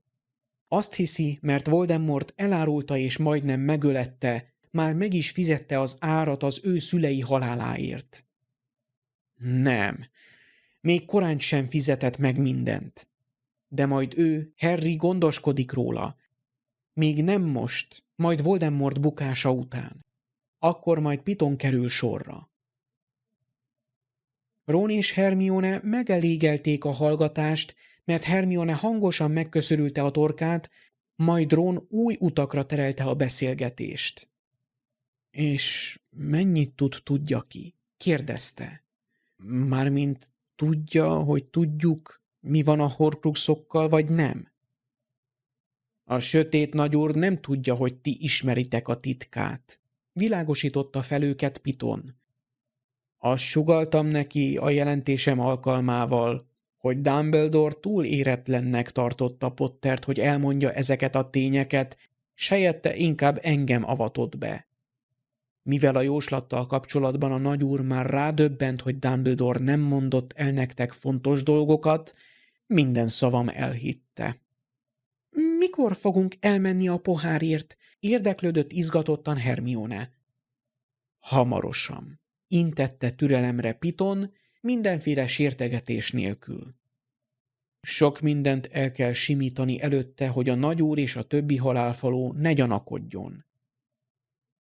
[SPEAKER 1] Azt hiszi, mert Voldemort elárulta és majdnem megölette, már meg is fizette az árat az ő szülei haláláért. Nem, még korán sem fizetett meg mindent. De majd ő, Harry gondoskodik róla. Még nem most, majd Voldemort bukása után. Akkor majd Piton kerül sorra. Ron és Hermione megelégelték a hallgatást, mert Hermione hangosan megköszörülte a torkát, majd Ron új utakra terelte a beszélgetést. És mennyit tudja ki? Kérdezte. Mármint tudja, hogy tudjuk, mi van a horcruxokkal, vagy nem? A sötét nagyúr nem tudja, hogy ti ismeritek a titkát. Világosította fel őket Piton. Azt sugalltam neki a jelentésem alkalmával, hogy Dumbledore túl éretlennek tartotta Pottert, hogy elmondja ezeket a tényeket, s helyette inkább engem avatott be. Mivel a jóslattal kapcsolatban a nagyúr már rádöbbent, hogy Dumbledore nem mondott el nektek fontos dolgokat, minden szavam elhitte. Mikor fogunk elmenni a pohárért? Érdeklődött izgatottan Hermione. Hamarosan, intette türelemre Piton, mindenféle sértegetés nélkül. Sok mindent el kell simítani előtte, hogy a nagyúr és a többi halálfaló ne gyanakodjon.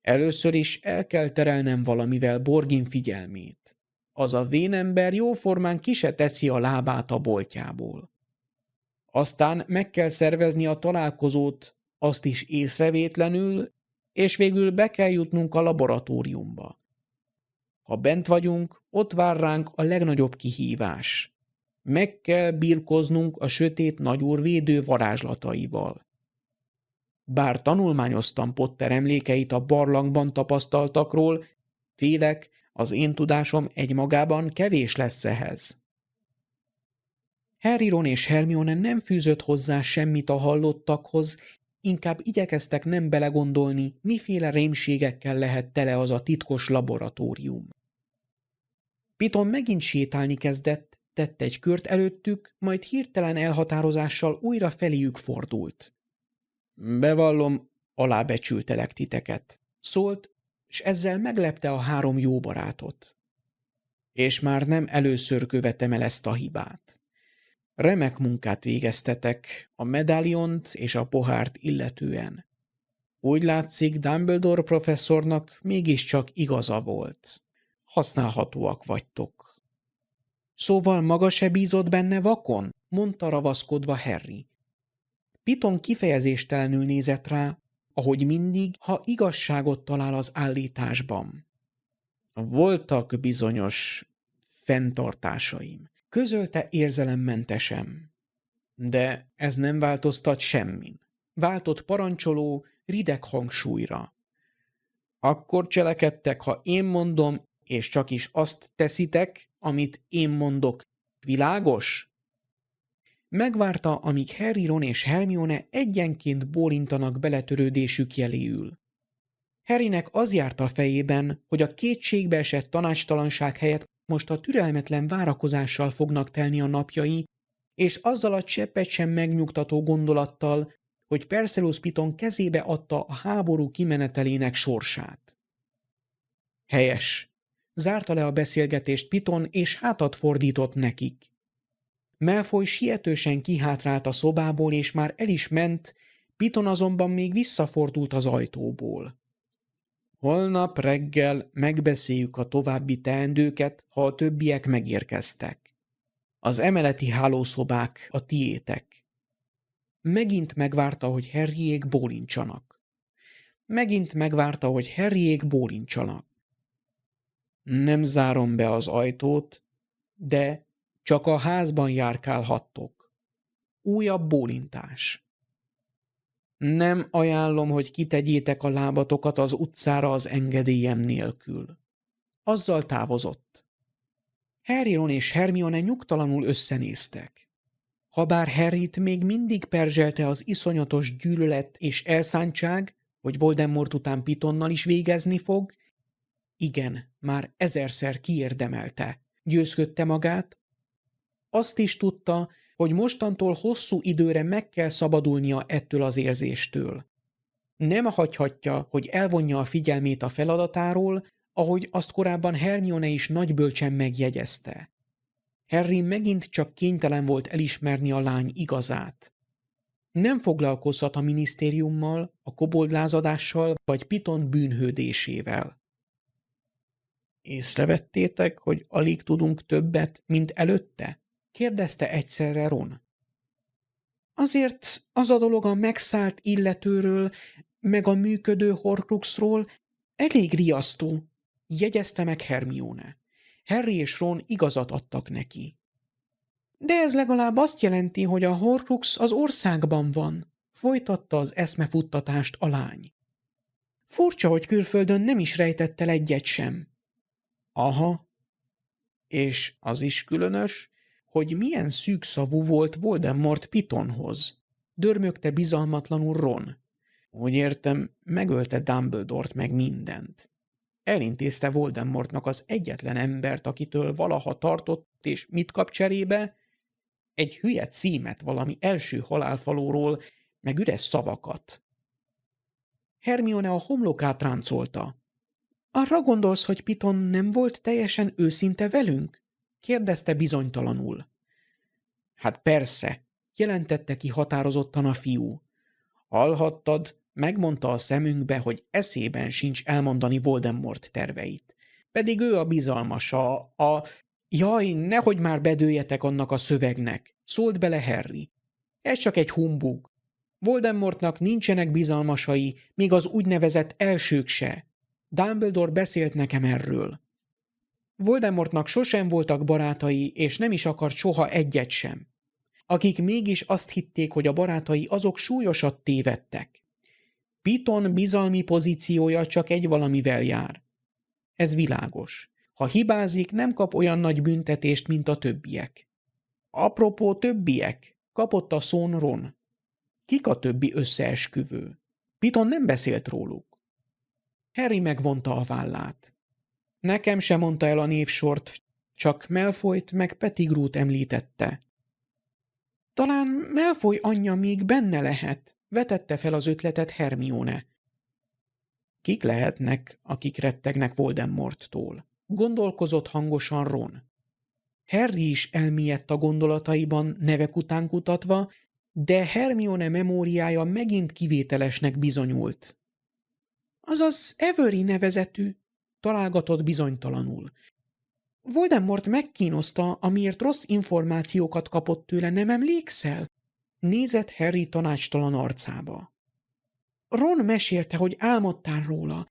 [SPEAKER 1] Először is el kell terelnem valamivel Borgin figyelmét. Az a vénember jóformán ki se teszi a lábát a boltjából. Aztán meg kell szervezni a találkozót, azt is észrevétlenül, és végül be kell jutnunk a laboratóriumba. Ha bent vagyunk, ott vár ránk a legnagyobb kihívás. Meg kell birkoznunk a sötét nagyúr védő varázslataival. Bár tanulmányoztam Potter emlékeit a barlangban tapasztaltakról, félek, az én tudásom egymagában kevés lesz ehhez. Harry, Ron és Hermione nem fűzött hozzá semmit a hallottakhoz, inkább igyekeztek nem belegondolni, miféle rémségekkel lehet tele az a titkos laboratórium. Piton megint sétálni kezdett, tett egy kört előttük, majd hirtelen elhatározással újra feléjük fordult. Bevallom, alábecsültelek titeket, szólt, s ezzel meglepte a 3 jó barátot. És már nem először követem el ezt a hibát. Remek munkát végeztetek a medáliont és a pohárt illetően. Úgy látszik, Dumbledore professzornak mégiscsak igaza volt. Használhatóak vagytok. Szóval maga se bízott benne vakon? Mondta ravaszkodva Harry. Piton kifejezéstelenül nézett rá, ahogy mindig, ha igazságot talál az állításban. Voltak bizonyos fenntartásaim, közölte érzelemmentesen. De ez nem változtat semmin. Váltott parancsoló, rideg hangsúlyra. Akkor cselekedtek, ha én mondom, és csak is azt teszitek, amit én mondok. Világos? Megvárta, amíg Harry, Ron és Hermione egyenként bólintanak beletörődésük jeléül. Harrynek az járt a fejében, hogy a kétségbeesett tanácstalanság helyett most a türelmetlen várakozással fognak telni a napjai, és azzal a cseppet sem megnyugtató gondolattal, hogy Perseus Piton kezébe adta a háború kimenetelének sorsát. Helyes. Zárta le a beszélgetést Piton, és hátat fordított nekik. Malfoy sietősen kihátrált a szobából, és már el is ment, Piton azonban még visszafordult az ajtóból. Holnap reggel megbeszéljük a további teendőket, ha a többiek megérkeztek. Az emeleti hálószobák a tiétek. Megint megvárta, hogy Harryék bólintsanak. Nem zárom be az ajtót, de csak a házban járkálhattok. Újabb bólintás. Nem ajánlom, hogy kitegyétek a lábatokat az utcára az engedélyem nélkül. Azzal távozott. Harry, Ron és Hermione nyugtalanul összenéztek. Habár Harryt még mindig perzselte az iszonyatos gyűlölet és elszántság, hogy Voldemort után Pitonnal is végezni fog, igen, már 1000-szer kiérdemelte, győzködte magát. Azt is tudta, hogy mostantól hosszú időre meg kell szabadulnia ettől az érzéstől. Nem hagyhatja, hogy elvonja a figyelmét a feladatáról, ahogy azt korábban Hermione is nagybölcsen megjegyezte. Harry megint csak kénytelen volt elismerni a lány igazát. Nem foglalkozhat a minisztériummal, a koboldlázadással vagy Piton bűnhődésével. Észrevettétek, hogy alig tudunk többet, mint előtte? Kérdezte egyszerre Ron. Azért az a dolog a megszállt illetőről, meg a működő Horcruxról elég riasztó, jegyezte meg Hermione. Harry és Ron igazat adtak neki. De ez legalább azt jelenti, hogy a Horcrux az országban van, folytatta az eszmefuttatást a lány. Furcsa, hogy külföldön nem is rejtett el egyet sem. Aha, és az is különös, hogy milyen szűkszavú volt Voldemort Pitonhoz. Dörmögte bizalmatlanul Ron. Úgy értem, megölte Dumbledore-t meg mindent. Elintézte Voldemortnak az egyetlen embert, akitől valaha tartott, és mit kap cserébe? Egy hülye címet valami első halálfalóról, meg üres szavakat. Hermione a homlokát ráncolta. Arra gondolsz, hogy Piton nem volt teljesen őszinte velünk? Kérdezte bizonytalanul. Hát persze, jelentette ki határozottan a fiú. Hallhattad, megmondta a szemünkbe, hogy eszében sincs elmondani Voldemort terveit. Pedig ő a bizalmas, Jaj, nehogy már bedőjetek annak a szövegnek, szólt bele Harry. Ez csak egy humbug. Voldemortnak nincsenek bizalmasai, még az úgynevezett elsők se. Dumbledore beszélt nekem erről. Voldemortnak sosem voltak barátai, és nem is akart soha egyet sem. Akik mégis azt hitték, hogy a barátai, azok súlyosat tévedtek. Piton bizalmi pozíciója csak egy valamivel jár. Ez világos. Ha hibázik, nem kap olyan nagy büntetést, mint a többiek. Apropó többiek, kapott a szón Ron. Kik a többi összeesküvő? Piton nem beszélt róluk. Harry megvonta a vállát. Nekem sem mondta el a névsort, csak Malfoyt meg Pettigrewt említette. Talán Malfoy anyja még benne lehet, vetette fel az ötletet Hermione. Kik lehetnek, akik rettegnek Voldemorttól? Gondolkozott hangosan Ron. Harry is elmélyedt a gondolataiban, nevek után kutatva, de Hermione memóriája megint kivételesnek bizonyult. Azaz Avery nevezetű, találgatott bizonytalanul. Voldemort megkínozta, amiért rossz információkat kapott tőle, nem emlékszel? Nézett Harry tanácstalan arcába. Ron mesélte, hogy álmodtál róla.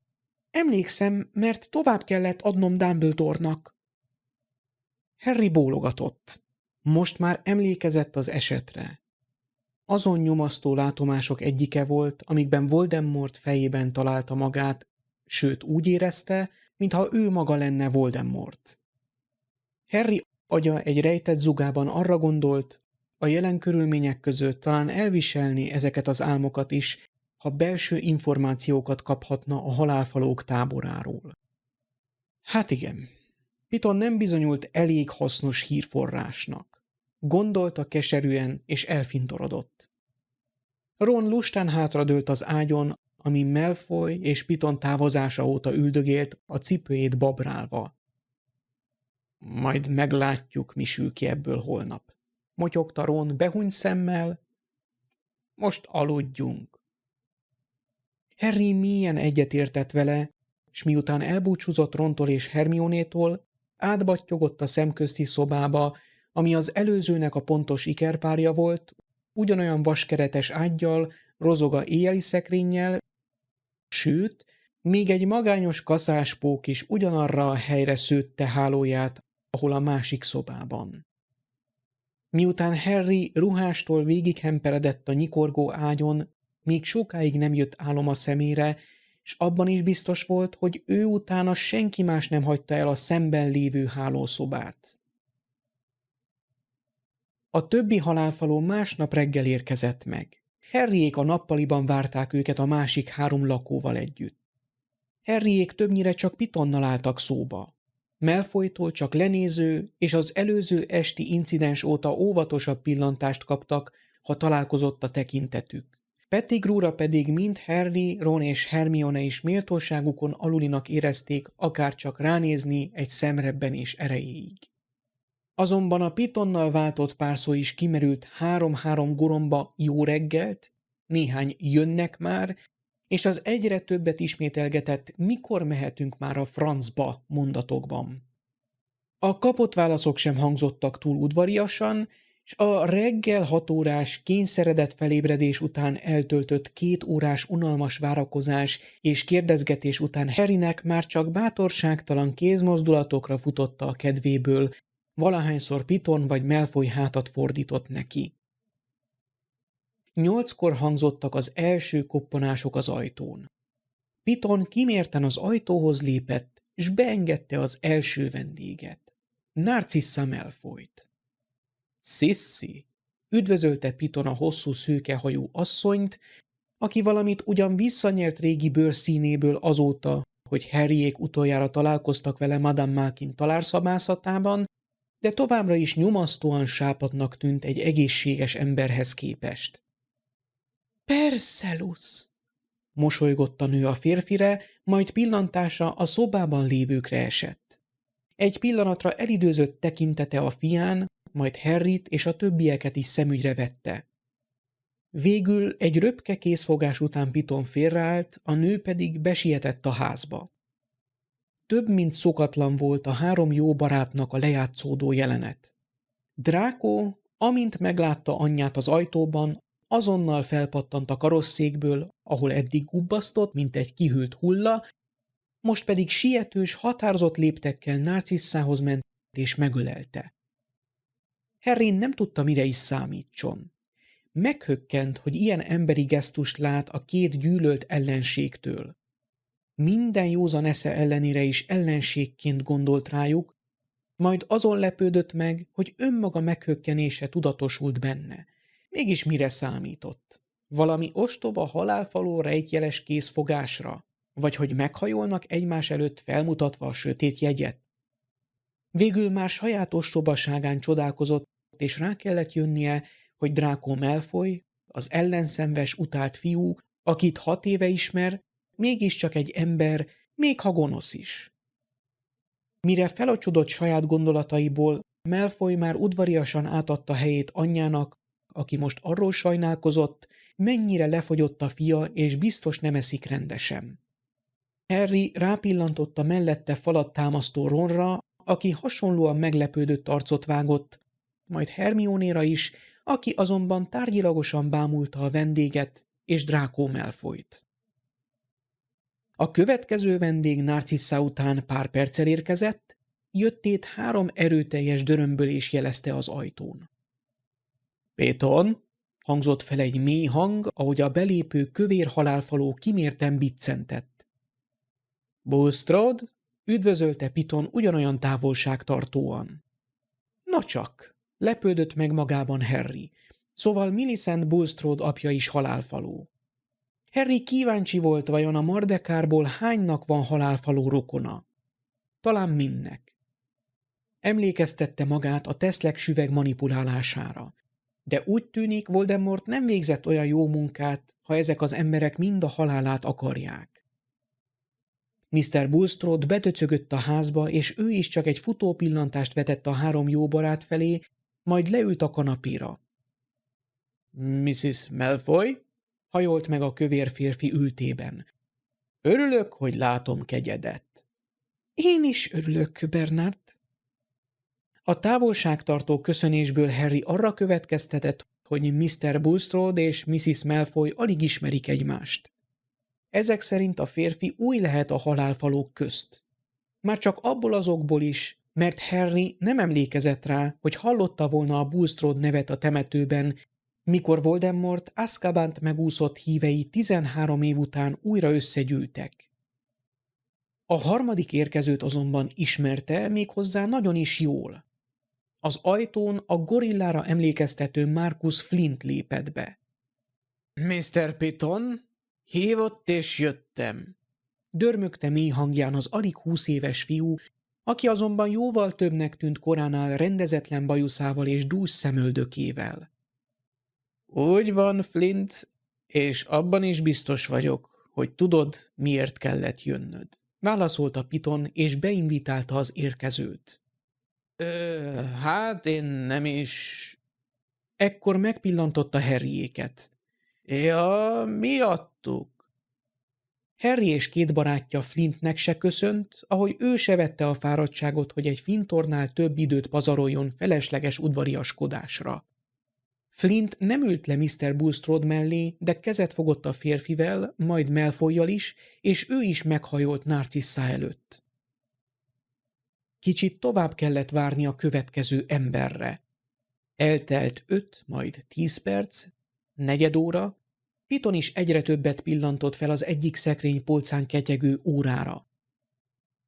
[SPEAKER 1] Emlékszem, mert tovább kellett adnom Dumbledore-nak. Harry bólogatott. Most már emlékezett az esetre. Azon nyomasztó látomások egyike volt, amikben Voldemort fejében találta magát, sőt úgy érezte, mintha ő maga lenne Voldemort. Harry agya egy rejtett zugában arra gondolt, a jelen körülmények között talán elviselni ezeket az álmokat is, ha belső információkat kaphatna a halálfalók táboráról. Hát igen, Piton nem bizonyult elég hasznos hírforrásnak. Gondolta keserűen, és elfintorodott. Ron lustán hátradőlt az ágyon, ami Malfoy és Piton távozása óta üldögélt, a cipőjét babrálva. Majd meglátjuk, mi sül ki ebből holnap. Motyogta Ron behunyt szemmel. Most aludjunk. Harry mélyen egyetértett vele, s miután elbúcsúzott Rontól és Hermionétól, átbattyogott a szemközti szobába, ami az előzőnek a pontos ikerpárja volt, ugyanolyan vaskeretes ággyal, rozoga éjjeli szekrényel, sőt, még egy magányos kaszáspók is ugyanarra a helyre szőtte hálóját, ahol a másik szobában. Miután Harry ruhástól végighemperedett a nyikorgó ágyon, még sokáig nem jött álom a szemére, s abban is biztos volt, hogy ő utána senki más nem hagyta el a szemben lévő hálószobát. A többi halálfaló másnap reggel érkezett meg. Harryék a nappaliban várták őket a másik 3 lakóval együtt. Harryék többnyire csak Pitonnal álltak szóba. Malfoytól csak lenéző és az előző esti incidens óta óvatosabb pillantást kaptak, ha találkozott a tekintetük. Pettigrewra pedig mind Harry, Ron és Hermione is méltóságukon alulinak érezték akárcsak ránézni egy szemrebbenés erejéig. Azonban a Pitonnal váltott pár szó is kimerült 3-3 goromba jó reggelt, néhány jönnek már, és az egyre többet ismételgetett mikor mehetünk már a francba mondatokban. A kapott válaszok sem hangzottak túl udvariasan, és a reggel 6 órás kényszeredett felébredés után eltöltött 2 órás unalmas várakozás és kérdezgetés után Harrynek már csak bátorságtalan kézmozdulatokra futotta a kedvéből, valahányszor Piton vagy Malfoy hátat fordított neki. 8-kor hangzottak az első koppanások az ajtón. Piton kimérten az ajtóhoz lépett, és beengedte az első vendéget, Narcissa Malfoyt. Sissy, üdvözölte Piton a hosszú szőkehajú asszonyt, aki valamit ugyan visszanyert régi bőrszínéből azóta, hogy Harryék utoljára találkoztak vele Madame Malkin talárszabászatában, de továbbra is nyomasztóan sápadnak tűnt egy egészséges emberhez képest. Perseus! Mosolygott a nő a férfire, majd pillantása a szobában lévőkre esett. Egy pillanatra elidőzött tekintete a fián, majd Harryt és a többieket is szemügyre vette. Végül egy röpke készfogás után Piton félreállt, a nő pedig besietett a házba. Több mint szokatlan volt a három jó barátnak a lejátszódó jelenet. Draco, amint meglátta anyját az ajtóban, azonnal felpattant a karosszékből, ahol eddig gubbasztott, mint egy kihűlt hulla, most pedig sietős, határozott léptekkel Narcissához ment és megölelte. Harry nem tudta, mire is számítson. Meghökkent, hogy ilyen emberi gesztust lát a két gyűlölt ellenségtől. Minden józan esze ellenére is ellenségként gondolt rájuk, majd azon lepődött meg, hogy önmaga meghökkenése tudatosult benne. Mégis mire számított? Valami ostoba halálfaló rejtjeles készfogásra? Vagy hogy meghajolnak egymás előtt felmutatva a sötét jegyet? Végül már saját ostobaságán csodálkozott, és rá kellett jönnie, hogy Draco Malfoy, az ellenszenves utált fiú, akit 6 éve ismer, mégiscsak egy ember, még ha gonosz is. Mire felocsodott saját gondolataiból, Malfoy már udvariasan átadta helyét anyjának, aki most arról sajnálkozott, mennyire lefogyott a fia, és biztos nem eszik rendesen. Harry rápillantott a mellette falat támasztó Ronra, aki hasonlóan meglepődött arcot vágott, majd Hermionéra is, aki azonban tárgyilagosan bámulta a vendéget és Draco Malfoyt. A következő vendég Narcissa után pár perccel érkezett, jöttét 3 erőteljes dörömbölés jelezte az ajtón. Péton, hangzott fel egy mély hang, ahogy a belépő kövér halálfaló kimérten biccentett. Bulstrode, üdvözölte Piton ugyanolyan távolságtartóan. Na csak, lepődött meg magában Harry, szóval Millicent Bulstrode apja is halálfaló. Harry kíváncsi volt, vajon a Mardekárból hánynak van halálfaló rokona. Talán mindnek. Emlékeztette magát a Teszlek süveg manipulálására. De úgy tűnik, Voldemort nem végzett olyan jó munkát, ha ezek az emberek mind a halálát akarják. Mr. Bulstrode betöcögött a házba, és ő is csak egy futó pillantást vetett a 3 jó barát felé, majd leült a kanapéra. Mrs. Malfoy? Hajolt meg a kövér férfi ültében. Örülök, hogy látom kegyedet. Én is örülök, Bernard. A távolságtartó köszönésből Harry arra következtetett, hogy Mr. Bulstrode és Mrs. Malfoy alig ismerik egymást. Ezek szerint a férfi új lehet a halálfalók közt. Már csak abból az okból is, mert Harry nem emlékezett rá, hogy hallotta volna a Bulstrode nevet a temetőben, mikor Voldemort Azkabant megúszott hívei 13 év után újra összegyűltek. A harmadik érkezőt azonban ismerte, méghozzá nagyon is jól. Az ajtón a gorillára emlékeztető Marcus Flint lépett be. Mr. Piton, hívott és jöttem. Dörmögte mély hangján az alig 20 éves fiú, aki azonban jóval többnek tűnt koránál rendezetlen bajuszával és dús szemöldökével. Úgy van, Flint, és abban is biztos vagyok, hogy tudod, miért kellett jönnöd. Válaszolta Piton, és beinvitálta az érkezőt. Hát én nem is... Ekkor megpillantotta Harryéket. Ja, miattuk? Harry és 2 barátja Flintnek se köszönt, ahogy ő se vette a fáradtságot, hogy egy fintornál több időt pazaroljon felesleges udvariaskodásra. Flint nem ült le Mr. Bulstrode mellé, de kezet fogott a férfivel, majd Malfoyjal is, és ő is meghajolt Narcissa előtt. Kicsit tovább kellett várni a következő emberre. Eltelt 5, majd 10 perc, 4 óra, Piton is egyre többet pillantott fel az egyik szekrény polcán ketyegő órára.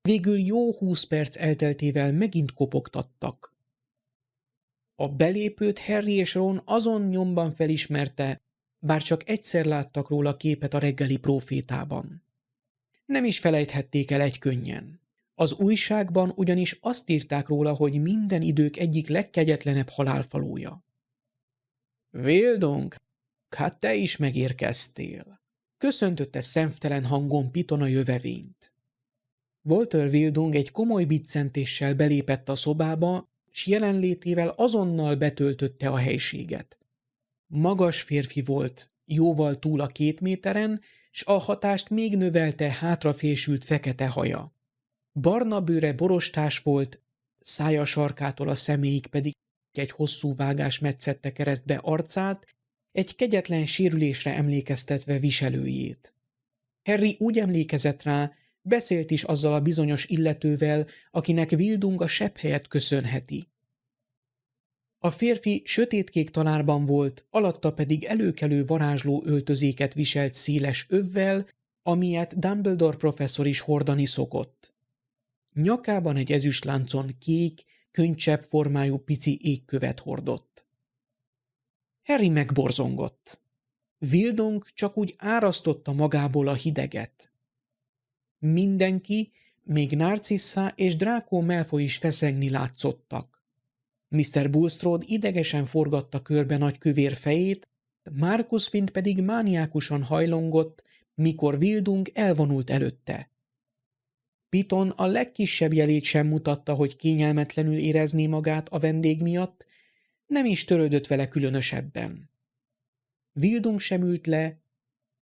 [SPEAKER 1] Végül jó 20 perc elteltével megint kopogtattak. A belépőt Harry és Ron azon nyomban felismerte, bár csak egyszer láttak róla képet a reggeli prófétában. Nem is felejthették el egykönnyen. Az újságban ugyanis azt írták róla, hogy minden idők egyik legkegyetlenebb halálfalója. Wildung, hát te is megérkeztél. Köszöntötte szemtelen hangon Piton a jövevényt. Walter Wildung egy komoly biccentéssel belépett a szobába, s jelenlétével azonnal betöltötte a helységet. Magas férfi volt, jóval túl a 2 méteren, s a hatást még növelte hátrafésült fekete haja. Barna bőre borostás volt, szája sarkától a szeméig pedig egy hosszú vágás metszette keresztbe arcát, egy kegyetlen sérülésre emlékeztetve viselőjét. Harry úgy emlékezett rá, beszélt is azzal a bizonyos illetővel, akinek Wildung a sebb helyet köszönheti. A férfi sötétkék talárban volt, alatta pedig előkelő varázsló öltözéket viselt széles övvel, amilyet Dumbledore professzor is hordani szokott. Nyakában egy ezüstláncon kék, könycsepp formájú pici égkövet hordott. Harry megborzongott. Wildung csak úgy árasztotta magából a hideget. Mindenki, még Narcissa és Draco Malfoy is feszengni látszottak. Mr. Bulstrode idegesen forgatta körbe nagy kövér fejét, Marcus Fint pedig mániákusan hajlongott, mikor Wildung elvonult előtte. Piton a legkisebb jelét sem mutatta, hogy kényelmetlenül érezné magát a vendég miatt, nem is törődött vele különösebben. Wildung sem ült le,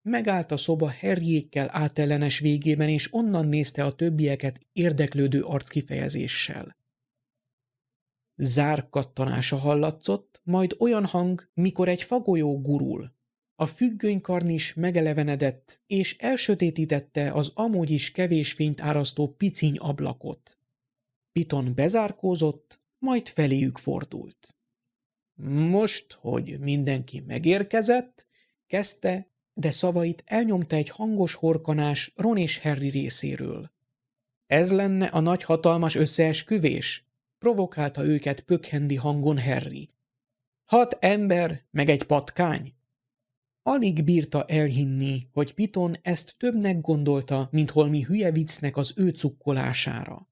[SPEAKER 1] megállt a szoba Harryékkel átellenes végében, és onnan nézte a többieket érdeklődő arckifejezéssel. Zárkattanása hallatszott, majd olyan hang, mikor egy fagolyó gurul. A függönykarnis megelevenedett, és elsötétítette az amúgy is kevés fényt árasztó piciny ablakot. Piton bezárkózott, majd feléjük fordult. Most, hogy mindenki megérkezett, kezdte, de szavait elnyomta egy hangos horkanás Ron és Harry részéről. Ez lenne a nagy hatalmas összeesküvés? Provokálta őket pökhendi hangon Harry. 6 ember, meg egy patkány? Alig bírta elhinni, hogy Piton ezt többnek gondolta, mint holmi hülye viccnek az ő cukkolására.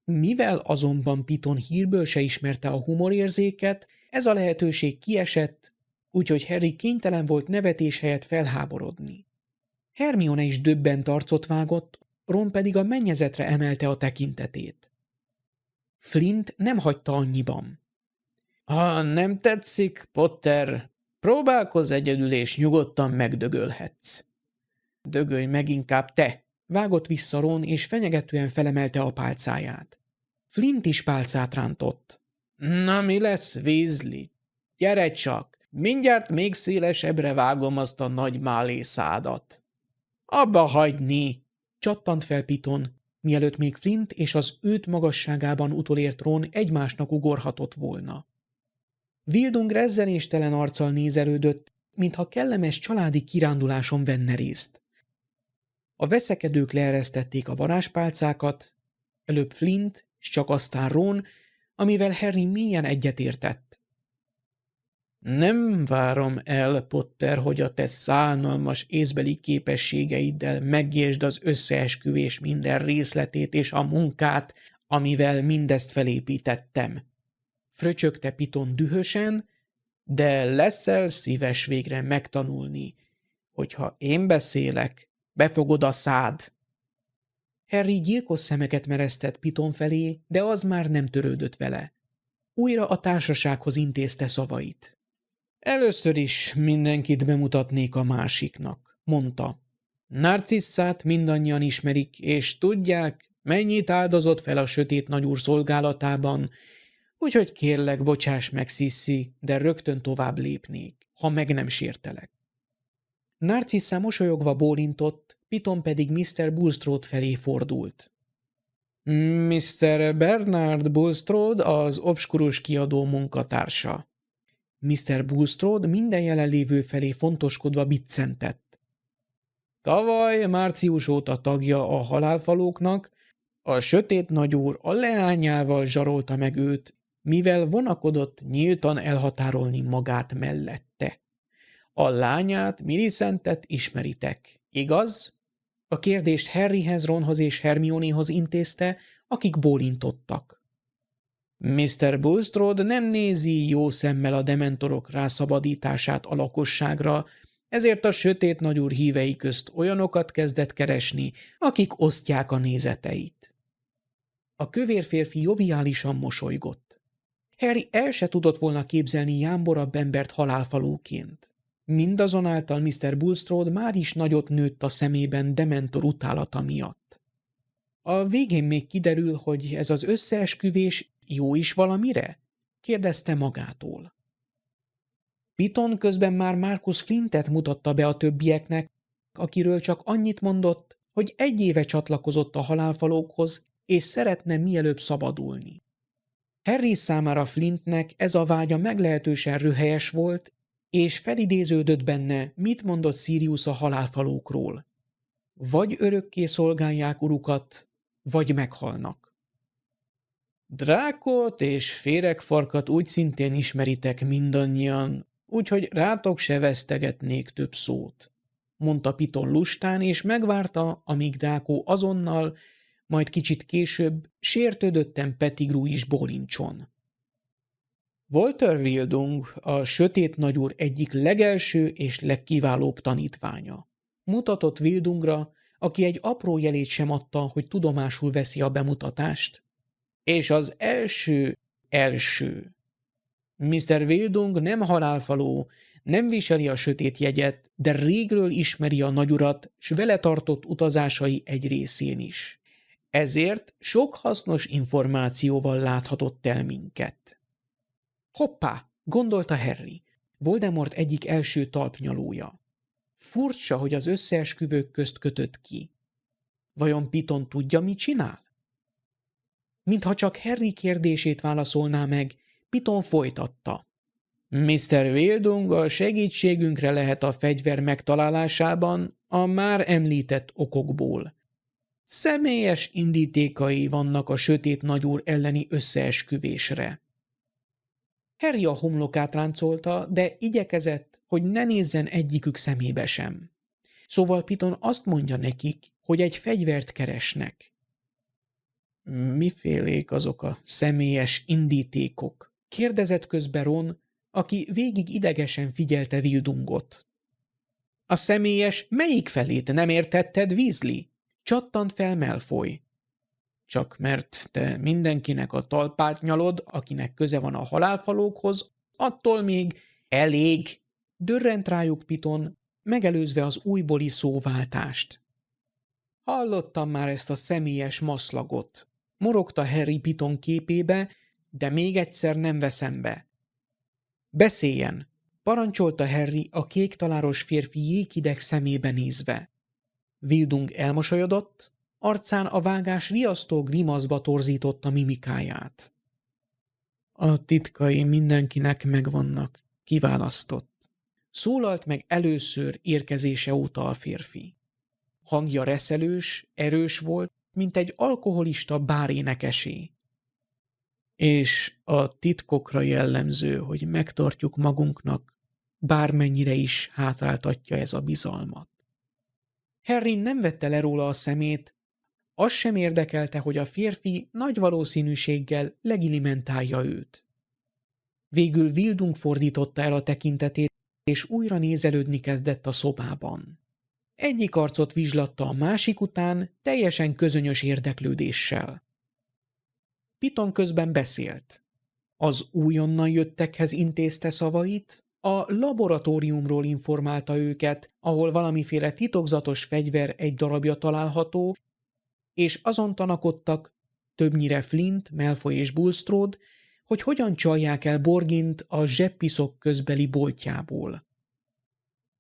[SPEAKER 1] Mivel azonban Piton hírből se ismerte a humorérzéket, ez a lehetőség kiesett, úgyhogy Harry kénytelen volt nevetés helyett felháborodni. Hermione is döbbent arcot vágott, Ron pedig a mennyezetre emelte a tekintetét. Flint nem hagyta annyiban. Ha nem tetszik, Potter, próbálkozz egyedül és nyugodtan megdögölhetsz. Dögölj meg inkább te, vágott vissza Ron, és fenyegetően felemelte a pálcáját. Flint is pálcát rántott. Na mi lesz, Weasley? Gyere csak, mindjárt még szélesebbre vágom azt a nagy málészádat. Abba hagyni, csattant fel Piton, mielőtt még Flint és az őt magasságában utolért Ron egymásnak ugorhatott volna. Wildung rezzenéstelen arccal nézelődött, mintha kellemes családi kiránduláson venne részt. A veszekedők leeresztették a varázspálcákat, előbb Flint, s csak aztán Ron, amivel Harry mélyen egyetértett. Nem várom el, Potter, hogy a te szánalmas észbeli képességeiddel megértsd az összeesküvés minden részletét és a munkát, amivel mindezt felépítettem. Fröcsögte Piton dühösen, de leszel szíves végre megtanulni, hogyha én beszélek, befogod a szád. Harry gyilkos szemeket meresztett Piton felé, de az már nem törődött vele. Újra a társasághoz intézte szavait. Először is mindenkit bemutatnék a másiknak, mondta. Narcisszát mindannyian ismerik, és tudják, mennyit áldozott fel a sötét nagyúr szolgálatában, úgyhogy kérlek, bocsáss meg, Sissy, de rögtön tovább lépnék, ha meg nem sértelek. Narcissa mosolyogva bólintott, Piton pedig Mr. Bulstrode felé fordult. Mr. Bernard Bulstrode az obskurus kiadó munkatársa. Mr. Bulstrode minden jelenlévő felé fontoskodva biccentett. Tavaly március óta tagja a halálfalóknak, a sötét nagyúr a leányával zsarolta meg őt, mivel vonakodott nyíltan elhatárolni magát mellette. A lányát, Millicentet ismeritek, igaz? A kérdést Harryhez, Ronhoz és Hermionéhoz intézte, akik bólintottak. Mr. Bulstrode nem nézi jó szemmel a dementorok rászabadítását a lakosságra, ezért a sötét nagyúr hívei közt olyanokat kezdett keresni, akik osztják a nézeteit. A kövér férfi joviálisan mosolygott. Harry el se tudott volna képzelni jámborabb embert halálfalóként. Mindazonáltal Mr. Bulstrode már is nagyot nőtt a szemében dementor utálata miatt. A végén még kiderül, hogy ez az összeesküvés jó is valamire? Kérdezte magától. Piton közben már Marcus Flintet mutatta be a többieknek, akiről csak annyit mondott, hogy 1 éve csatlakozott a halálfalókhoz, és szeretne mielőbb szabadulni. Harry számára Flintnek ez a vágya meglehetősen röhelyes volt, és felidéződött benne, mit mondott Sirius a halálfalókról. Vagy örökké szolgálják urukat, vagy meghalnak. Drákot és féregfarkat úgy szintén ismeritek mindannyian, úgyhogy rátok se vesztegetnék több szót, mondta Piton lustán, és megvárta, amíg Drákó azonnal, majd kicsit később sértődötten Pettigrew is bólincson. Walter Wildung a sötét nagyúr egyik legelső és legkiválóbb tanítványa. Mutatott Wildungra, aki egy apró jelét sem adta, hogy tudomásul veszi a bemutatást. És az első. Mr. Wildung nem halálfaló, nem viseli a sötét jegyet, de régről ismeri a nagyurat, s vele tartott utazásai egy részén is. Ezért sok hasznos információval láthatott el minket. Hoppá, gondolta Harry, Voldemort egyik első talpnyalója. Furcsa, hogy az összeesküvők közt kötött ki. Vajon Piton tudja, mit csinál? Mintha csak Harry kérdését válaszolná meg, Piton folytatta. Mr. Wildung a segítségünkre lehet a fegyver megtalálásában a már említett okokból. Személyes indítékai vannak a sötét nagyúr elleni összeesküvésre. Harry a homlokát ráncolta, de igyekezett, hogy ne nézzen egyikük szemébe sem. Szóval Piton azt mondja nekik, hogy egy fegyvert keresnek. Mifélék azok a személyes indítékok? Kérdezett közben Ron, aki végig idegesen figyelte Wildungot. A személyes melyik felét nem értetted, Weasley? Csattant fel Malfoy. Csak mert te mindenkinek a talpát nyalod, akinek köze van a halálfalókhoz, attól még elég, dörrent rájuk Piton, megelőzve az újbóli szóváltást. Hallottam már ezt a személyes maszlagot. Morogta Harry Piton képébe, de még egyszer nem veszem be. Beszéljen, parancsolta Harry a kék taláros férfi jéghideg szemébe nézve. Wildung elmosolyodott, arcán a vágás riasztó grimaszba torzította mimikáját. A titkai mindenkinek megvannak, kiválasztott. Szólalt meg először érkezése óta a férfi. Hangja reszelős, erős volt, mint egy alkoholista bárénekesé. És a titkokra jellemző, hogy megtartjuk magunknak, bármennyire is hátráltatja ez a bizalmat. Harry nem vette le róla a szemét, az sem érdekelte, hogy a férfi nagy valószínűséggel legilimentálja őt. Végül Wildung fordította el a tekintetét, és újra nézelődni kezdett a szobában. Egyik arcot vizslatta a másik után, teljesen közönyös érdeklődéssel. Piton közben beszélt. Az újonnan jöttekhez intézte szavait, a laboratóriumról informálta őket, ahol valamiféle titokzatos fegyver egy darabja található, és azon tanakodtak, többnyire Flint, Malfoy és Bulstrode, hogy hogyan csalják el Borgint a zsebpiszok közbeli boltjából.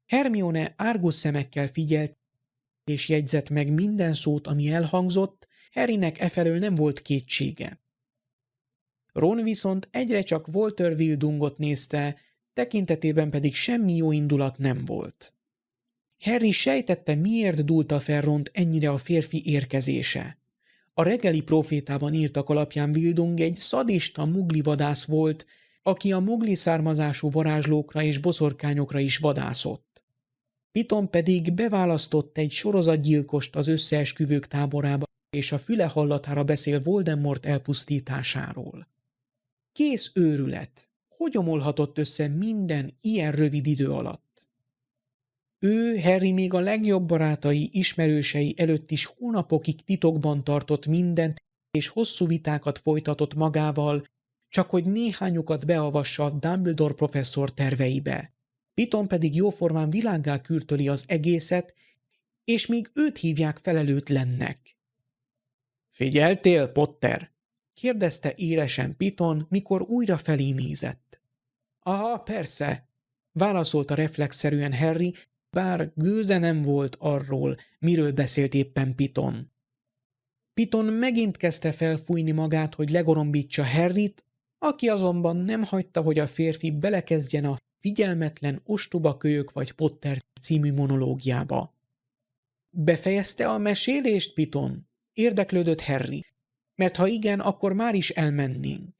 [SPEAKER 1] Hermione árgus szemekkel figyelt, és jegyzett meg minden szót, ami elhangzott, Harrynek efelől nem volt kétsége. Ron viszont egyre csak Walter Wildungot nézte, tekintetében pedig semmi jó indulat nem volt. Harry sejtette, miért dúlta fel Ront ennyire a férfi érkezése. A reggeli profétában írtak alapján Wildung egy szadista mugli vadász volt, aki a mugli származású varázslókra és boszorkányokra is vadászott. Piton pedig beválasztott egy sorozatgyilkost az összeesküvők táborába, és a füle hallatára beszél Voldemort elpusztításáról. Kész őrület! Hogy omolhatott össze minden ilyen rövid idő alatt? Ő, Harry még a legjobb barátai, ismerősei előtt is hónapokig titokban tartott mindent, és hosszú vitákat folytatott magával, csak hogy néhányukat beavassa Dumbledore professzor terveibe. Piton pedig jóformán világgá kürtöli az egészet, és még őt hívják felelőtlennek. Figyeltél, Potter? Kérdezte élesen Piton, mikor újra felé nézett. Aha, persze, válaszolta reflexzerűen Harry, bár gőze nem volt arról, miről beszélt éppen Piton. Piton megint kezdte felfújni magát, hogy legorombítsa Harryt, aki azonban nem hagyta, hogy a férfi belekezdjen a Figyelmetlen ostoba kölyök vagy Potter című monológiába. Befejezte a mesélést, Piton? Érdeklődött Harry, mert ha igen, akkor már is elmennénk.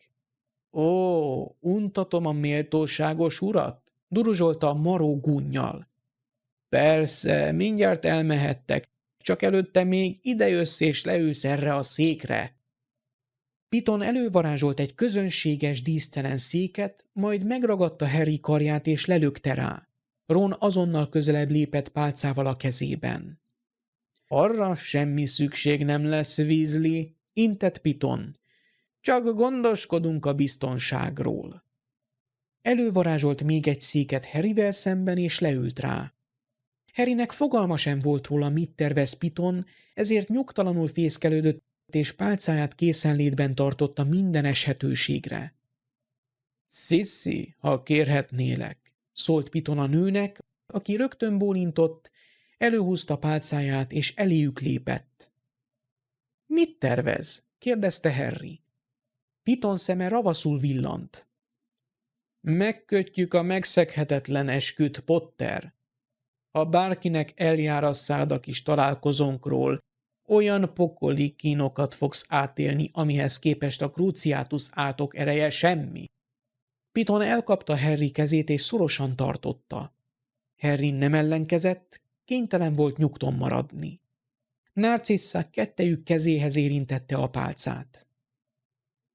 [SPEAKER 1] Ó, untatom a méltóságos urat? Duruzsolta a maró gúnnyal. Persze, mindjárt elmehettek, csak előtte még idejössz és leülsz erre a székre. Piton elővarázsolt egy közönséges, dísztelen széket, majd megragadta Harry karját és lelökte rá. Ron azonnal közelebb lépett pálcával a kezében. Arra semmi szükség nem lesz, Weasley, intett Piton. Csak gondoskodunk a biztonságról. Elővarázsolt még egy széket Harryvel szemben, és leült rá. Harrynek fogalma sem volt róla, mit tervez Piton, ezért nyugtalanul fészkelődött, és pálcáját készenlétben tartotta minden eshetőségre. Sissy, ha kérhetnélek, szólt Piton a nőnek, aki rögtön bólintott, előhúzta pálcáját, és eléjük lépett. Mit tervez? kérdezte Harry. Piton szeme ravaszul villant. Megkötjük a megszeghetetlen esküt, Potter. Ha bárkinek eljár a szád a kis találkozónkról, olyan pokoli kínokat fogsz átélni, amihez képest a Cruciatus átok ereje semmi. Piton elkapta Harry kezét és szorosan tartotta. Harry nem ellenkezett, kénytelen volt nyugton maradni. Narcissa kettejük kezéhez érintette a pálcát.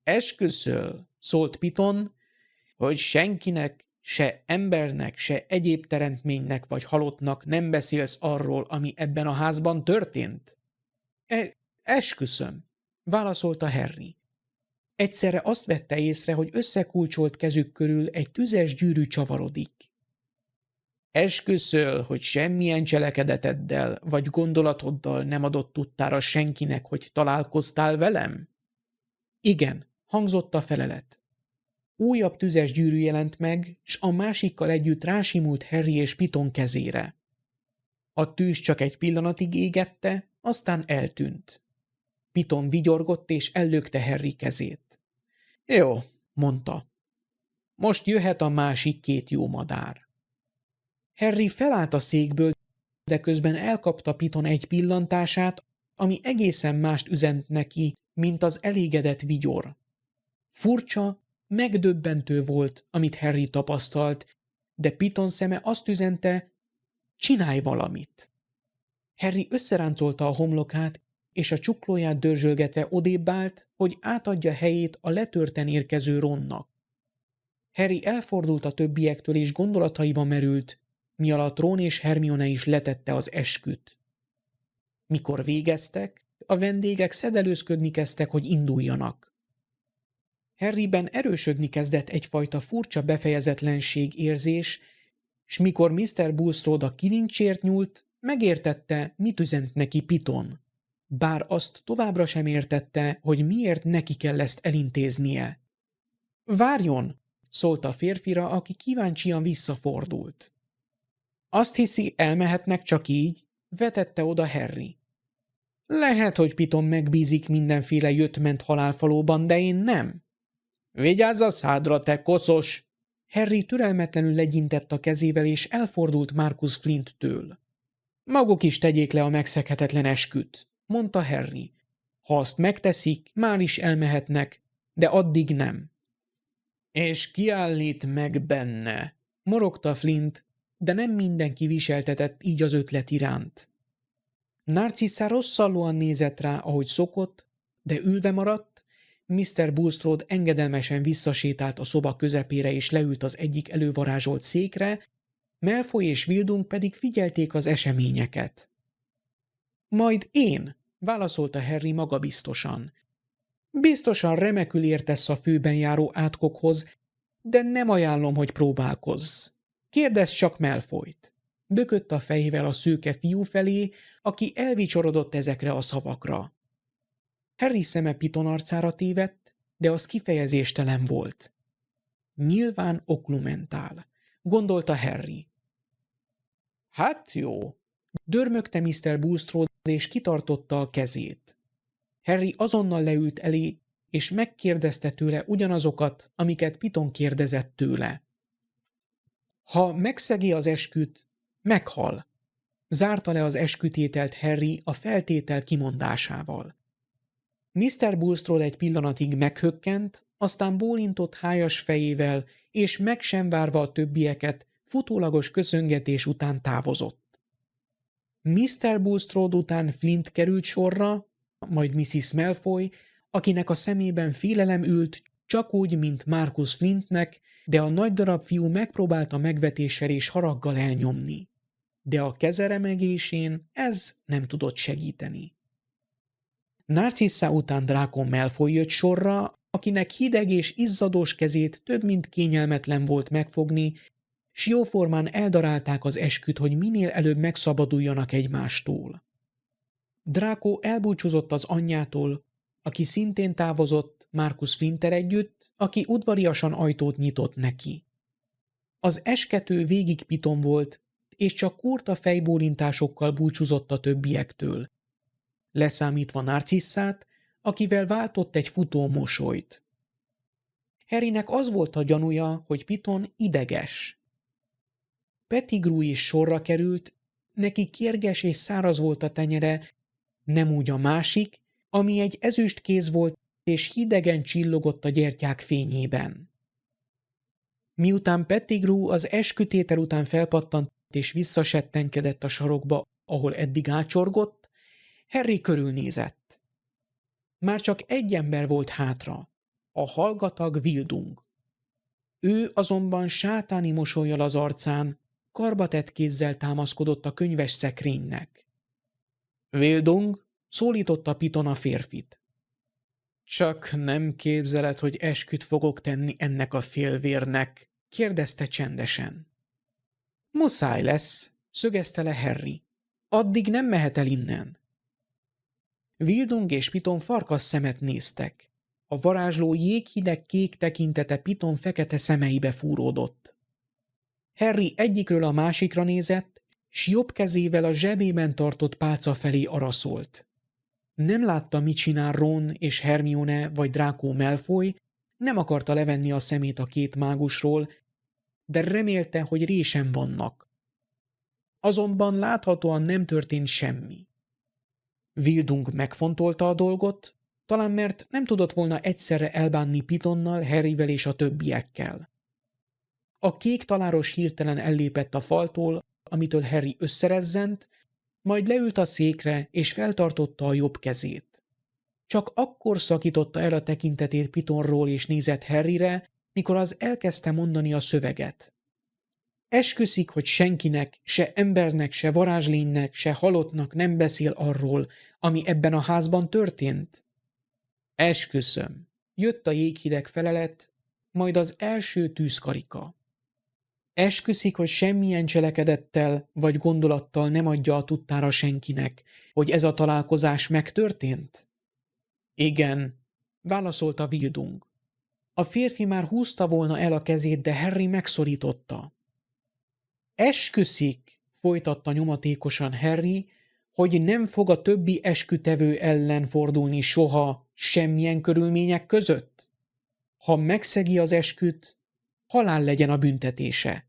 [SPEAKER 1] Esküszöl, szólt Piton, hogy senkinek, se embernek, se egyéb teremtménynek vagy halottnak nem beszélsz arról, ami ebben a házban történt? Esküszöm, válaszolta Harry. Egyszerre azt vette észre, hogy összekulcsolt kezük körül egy tüzes gyűrű csavarodik. Esküszöl, hogy semmilyen cselekedeteddel vagy gondolatoddal nem adott tudtára senkinek, hogy találkoztál velem? Igen, hangzott a felelet. Újabb tüzes gyűrű jelent meg, s a másikkal együtt rásimult Harry és Piton kezére. A tűz csak egy pillanatig égette, aztán eltűnt. Piton vigyorgott és ellökte Harry kezét. Jó, mondta. Most jöhet a másik két jó madár. Harry felállt a székből, de közben elkapta Piton egy pillantását, ami egészen mást üzent neki, mint az elégedett vigyor. Furcsa, megdöbbentő volt, amit Harry tapasztalt, de Piton szeme azt üzente, csinálj valamit. Harry összeráncolta a homlokát, és a csuklóját dörzsölgetve odébb állt, hogy átadja helyét a letörten érkező Ronnak. Harry elfordult a többiektől és gondolataiba merült, mi alatt Ron és Hermione is letette az esküt. Mikor végeztek, a vendégek szedelőzködni kezdtek, hogy induljanak. Harryben erősödni kezdett egyfajta furcsa befejezetlenség érzés, s mikor Mr. Bulstrode a kilincsért nyúlt, megértette, mit üzent neki Piton. Bár azt továbbra sem értette, hogy miért neki kell ezt elintéznie. Várjon! Szólt a férfira, aki kíváncsian visszafordult. Azt hiszi, elmehetnek csak így? Vetette oda Harry. Lehet, hogy Piton megbízik mindenféle jött-ment halálfalóban, de én nem. Vigyázz a szádra, te koszos! Harry türelmetlenül legyintett a kezével, és elfordult Marcus Flinttől. Maguk is tegyék le a megszeghetetlen esküt, mondta Harry. Ha azt megteszik, már is elmehetnek, de addig nem. És ki állít meg benne? Morogta Flint, de nem mindenki viseltetett így az ötlet iránt. Narcissa rosszallóan nézett rá, ahogy szokott, de ülve maradt. Mr. Bulstrode engedelmesen visszasétált a szoba közepére és leült az egyik elővarázsolt székre, Malfoy és Wildung pedig figyelték az eseményeket. Majd én, válaszolta Harry magabiztosan. Biztosan remekül értesz a főben járó átkokhoz, de nem ajánlom, hogy próbálkozz. Kérdezz csak Malfoyt. Bökött a fejével a szőke fiú felé, aki elvicsorodott ezekre a szavakra. Harry szeme Piton arcára tévedt, de az kifejezéstelen volt. Nyilván oklumentál, gondolta Harry. Hát jó, dörmögte Mr. Bulstrode, és kitartotta a kezét. Harry azonnal leült elé, és megkérdezte tőle ugyanazokat, amiket Piton kérdezett tőle. Ha megszegi az esküt, meghal. Zárta le az eskütételt Harry a feltétel kimondásával. Mr. Bulstrode egy pillanatig meghökkent, aztán bólintott hájas fejével, és meg sem várva a többieket, futólagos köszöngetés után távozott. Mr. Bulstrode után Flint került sorra, majd Mrs. Malfoy, akinek a szemében félelem ült, csak úgy, mint Marcus Flintnek, de a nagy darab fiú megpróbálta megvetéssel és haraggal elnyomni. De a keze remegésén ez nem tudott segíteni. Narcissa után Draco Malfoy jött sorra, akinek hideg és izzadós kezét több mint kényelmetlen volt megfogni, s jóformán eldarálták az esküt, hogy minél előbb megszabaduljanak egymástól. Draco elbúcsúzott az anyjától, aki szintén távozott Marcus Flinter együtt, aki udvariasan ajtót nyitott neki. Az eskető végig Piton volt, és csak kurta fejbólintásokkal búcsúzott a többiektől, leszámítva Narcissát, akivel váltott egy futó mosolyt. Harrynek az volt a gyanúja, hogy Piton ideges. Pettigrew is sorra került, neki kérges és száraz volt a tenyere, nem úgy a másik, ami egy ezüst kéz volt, és hidegen csillogott a gyertyák fényében. Miután Pettigrew az eskütétel után felpattant és visszasettenkedett a sarokba, ahol eddig ácsorgott, Harry körülnézett. Már csak egy ember volt hátra, a hallgatag Wildung. Ő azonban sátáni mosollyal az arcán, karbatett kézzel támaszkodott a könyves szekrénynek. Wildung, szólította Piton a férfit. Csak nem képzeled, hogy esküt fogok tenni ennek a félvérnek? Kérdezte csendesen. Muszáj lesz, szögezte le Harry. Addig nem mehet el innen. Wildung és Piton farkas szemet néztek. A varázsló jéghideg kék tekintete Piton fekete szemeibe fúródott. Harry egyikről a másikra nézett, s jobb kezével a zsebében tartott pálca felé araszolt. Nem látta, mit csinál Ron és Hermione vagy Draco Malfoy, nem akarta levenni a szemét a két mágusról, de remélte, hogy résen vannak. Azonban láthatóan nem történt semmi. Wildung megfontolta a dolgot, talán mert nem tudott volna egyszerre elbánni Pitonnal, Harryvel és a többiekkel. A kék taláros hirtelen ellépett a faltól, amitől Harry összerezzent, majd leült a székre és feltartotta a jobb kezét. Csak akkor szakította el a tekintetét Pitonról és nézett Harryre, mikor az elkezdte mondani a szöveget. Esküszik, hogy senkinek, se embernek, se varázslénynek, se halottnak nem beszél arról, ami ebben a házban történt? Esküszöm. Jött a jéghideg felelet, majd az első tűzkarika. Esküszik, hogy semmilyen cselekedettel vagy gondolattal nem adja a tudtára senkinek, hogy ez a találkozás megtörtént? Igen, válaszolta Wildung. A férfi már húzta volna el a kezét, de Harry megszorította. Esküszik, folytatta nyomatékosan Harry, hogy nem fog a többi eskütevő ellen fordulni soha, semmilyen körülmények között? Ha megszegi az esküt, halál legyen a büntetése.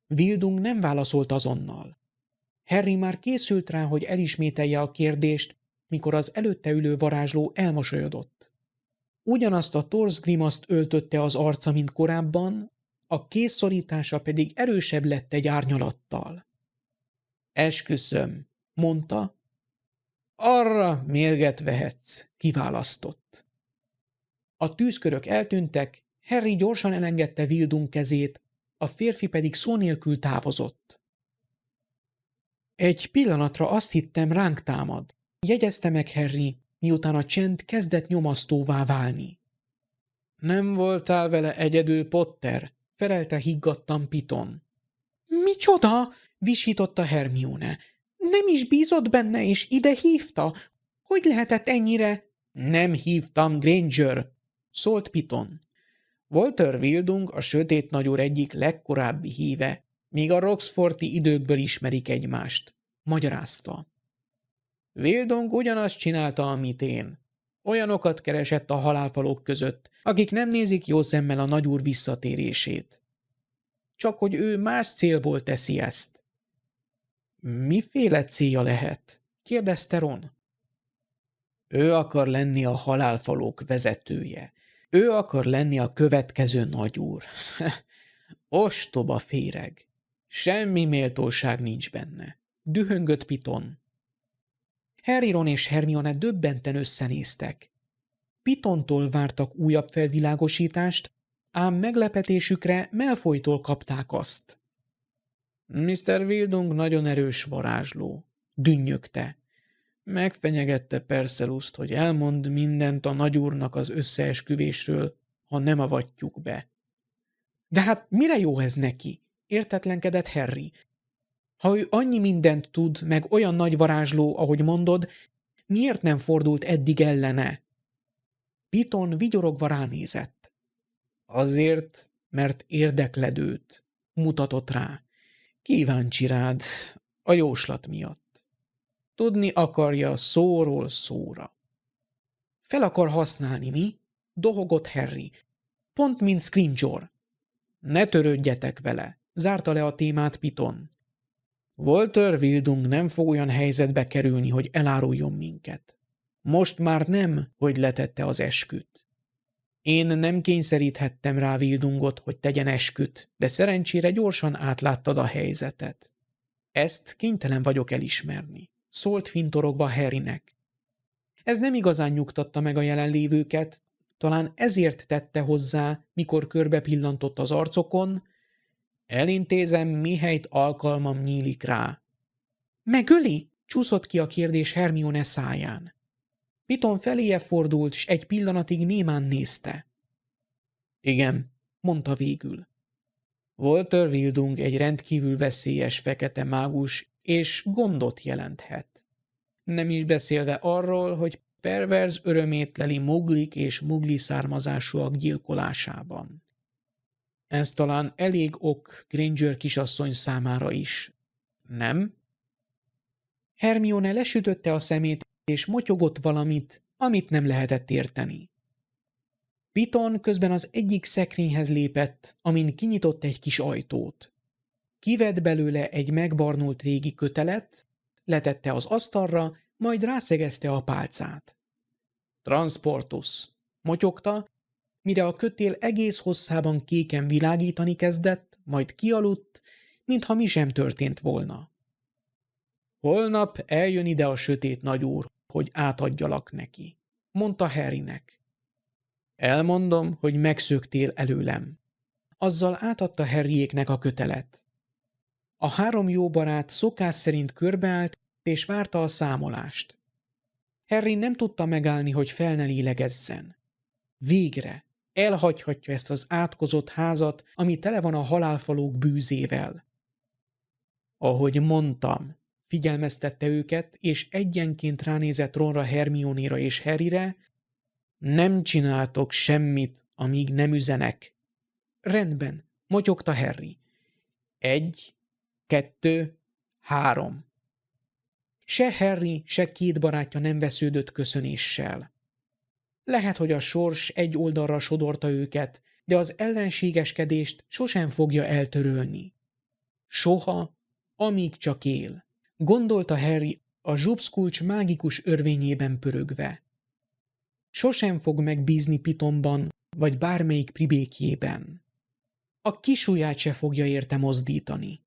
[SPEAKER 1] Wildung nem válaszolt azonnal. Harry már készült rá, hogy elismételje a kérdést, mikor az előtte ülő varázsló elmosolyodott. Ugyanazt a torz grimaszt öltötte az arca, mint korábban, a kézszorítása pedig erősebb lett egy árnyalattal. Esküszöm, mondta, arra mérget vehetsz, kiválasztott. A tűzkörök eltűntek, Harry gyorsan elengedte Wildung kezét, a férfi pedig szó nélkül távozott. Egy pillanatra azt hittem, ránk támad, jegyezte meg Harry, miután a csend kezdett nyomasztóvá válni. Nem voltál vele egyedül, Potter, felelte higgadtan Piton. Micsoda? Visította Hermione. Nem is bízott benne, és ide hívta? Hogy lehetett ennyire? Nem hívtam, Granger, szólt Piton. Walter Wildung a sötét nagyúr egyik legkorábbi híve, még a Roxforti időkből ismerik egymást, magyarázta. Wildung ugyanazt csinálta, amit én. Olyanokat keresett a halálfalók között, akik nem nézik jó szemmel a nagyúr visszatérését. Csak hogy ő más célból teszi ezt. Miféle célja lehet? Kérdezte Ron. Ő akar lenni a halálfalók vezetője. Ő akar lenni a következő nagyúr. Ostoba féreg. Semmi méltóság nincs benne. Dühöngött Piton. Harry, Ron és Hermione döbbenten összenéztek. Pitontól vártak újabb felvilágosítást, ám meglepetésükre Malfoytól kapták azt. Mr. Wildung nagyon erős varázsló, dünnyögte. Megfenyegette Perseuszt, hogy elmond mindent a nagyúrnak az összeesküvésről, ha nem avatjuk be. De hát mire jó ez neki? Értetlenkedett Harry. Ha ő annyi mindent tud, meg olyan nagy varázsló, ahogy mondod, miért nem fordult eddig ellene? Piton vigyorogva ránézett. Azért, mert érdekledőt, mutatott rá. Kíváncsi rád, a jóslat miatt. Tudni akarja szóról szóra. Fel akar használni, mi? Dohogott Harry. Pont mint Scrimgeour. Ne törődjetek vele, zárta le a témát Piton. Walter Wildung nem fog olyan helyzetbe kerülni, hogy eláruljon minket. Most már nem, hogy letette az esküt. Én nem kényszeríthettem rá Wildungot, hogy tegyen esküt, de szerencsére gyorsan átláttad a helyzetet. Ezt kénytelen vagyok elismerni, szólt fintorogva Harrynek. Ez nem igazán nyugtatta meg a jelenlévőket, talán ezért tette hozzá, mikor körbe pillantott az arcokon, elintézem, mihelyt alkalmam nyílik rá. Megöli? Csúszott ki a kérdés Hermione száján. Piton feléje fordult, s egy pillanatig némán nézte. Igen, mondta végül. Walter Wildung egy rendkívül veszélyes fekete mágus, és gondot jelenthet. Nem is beszélve arról, hogy perverz örömét leli muglik és mugli származásúak gyilkolásában. Ez talán elég ok Granger kisasszony számára is, nem? Hermione lesütötte a szemét, és motyogott valamit, amit nem lehetett érteni. Piton közben az egyik szekrényhez lépett, amin kinyitott egy kis ajtót. Kivett belőle egy megbarnult régi kötelet, letette az asztalra, majd rászegezte a pálcát. Transportus, motyogta, mire a kötél egész hosszában kéken világítani kezdett, majd kialudt, mintha mi sem történt volna. Holnap eljön ide a sötét nagyúr, hogy átadjalak neki, mondta Harrynek. Elmondom, hogy megszöktél előlem. Azzal átadta Harryéknek a kötelet. A három jó barát szokás szerint körbeállt, és várta a számolást. Harry nem tudta megállni, hogy fel ne lélegezzen. Végre elhagyhatja ezt az átkozott házat, ami tele van a halálfalók bűzével. Ahogy mondtam, figyelmeztette őket, és egyenként ránézett Ronra, Hermionéra és Harryre, nem csináltok semmit, amíg nem üzenek. Rendben, motyogta Harry. 1, 2, 3. Se Harry, se két barátja nem vesződött köszönéssel. Lehet, hogy a sors egy oldalra sodorta őket, de az ellenségeskedést sosem fogja eltörölni. Soha, amíg csak él, gondolta Harry a zsupszkulcs mágikus örvényében pörögve. Sosem fog megbízni Pitonban, vagy bármelyik pribékjében. A kis ujját se fogja érte mozdítani.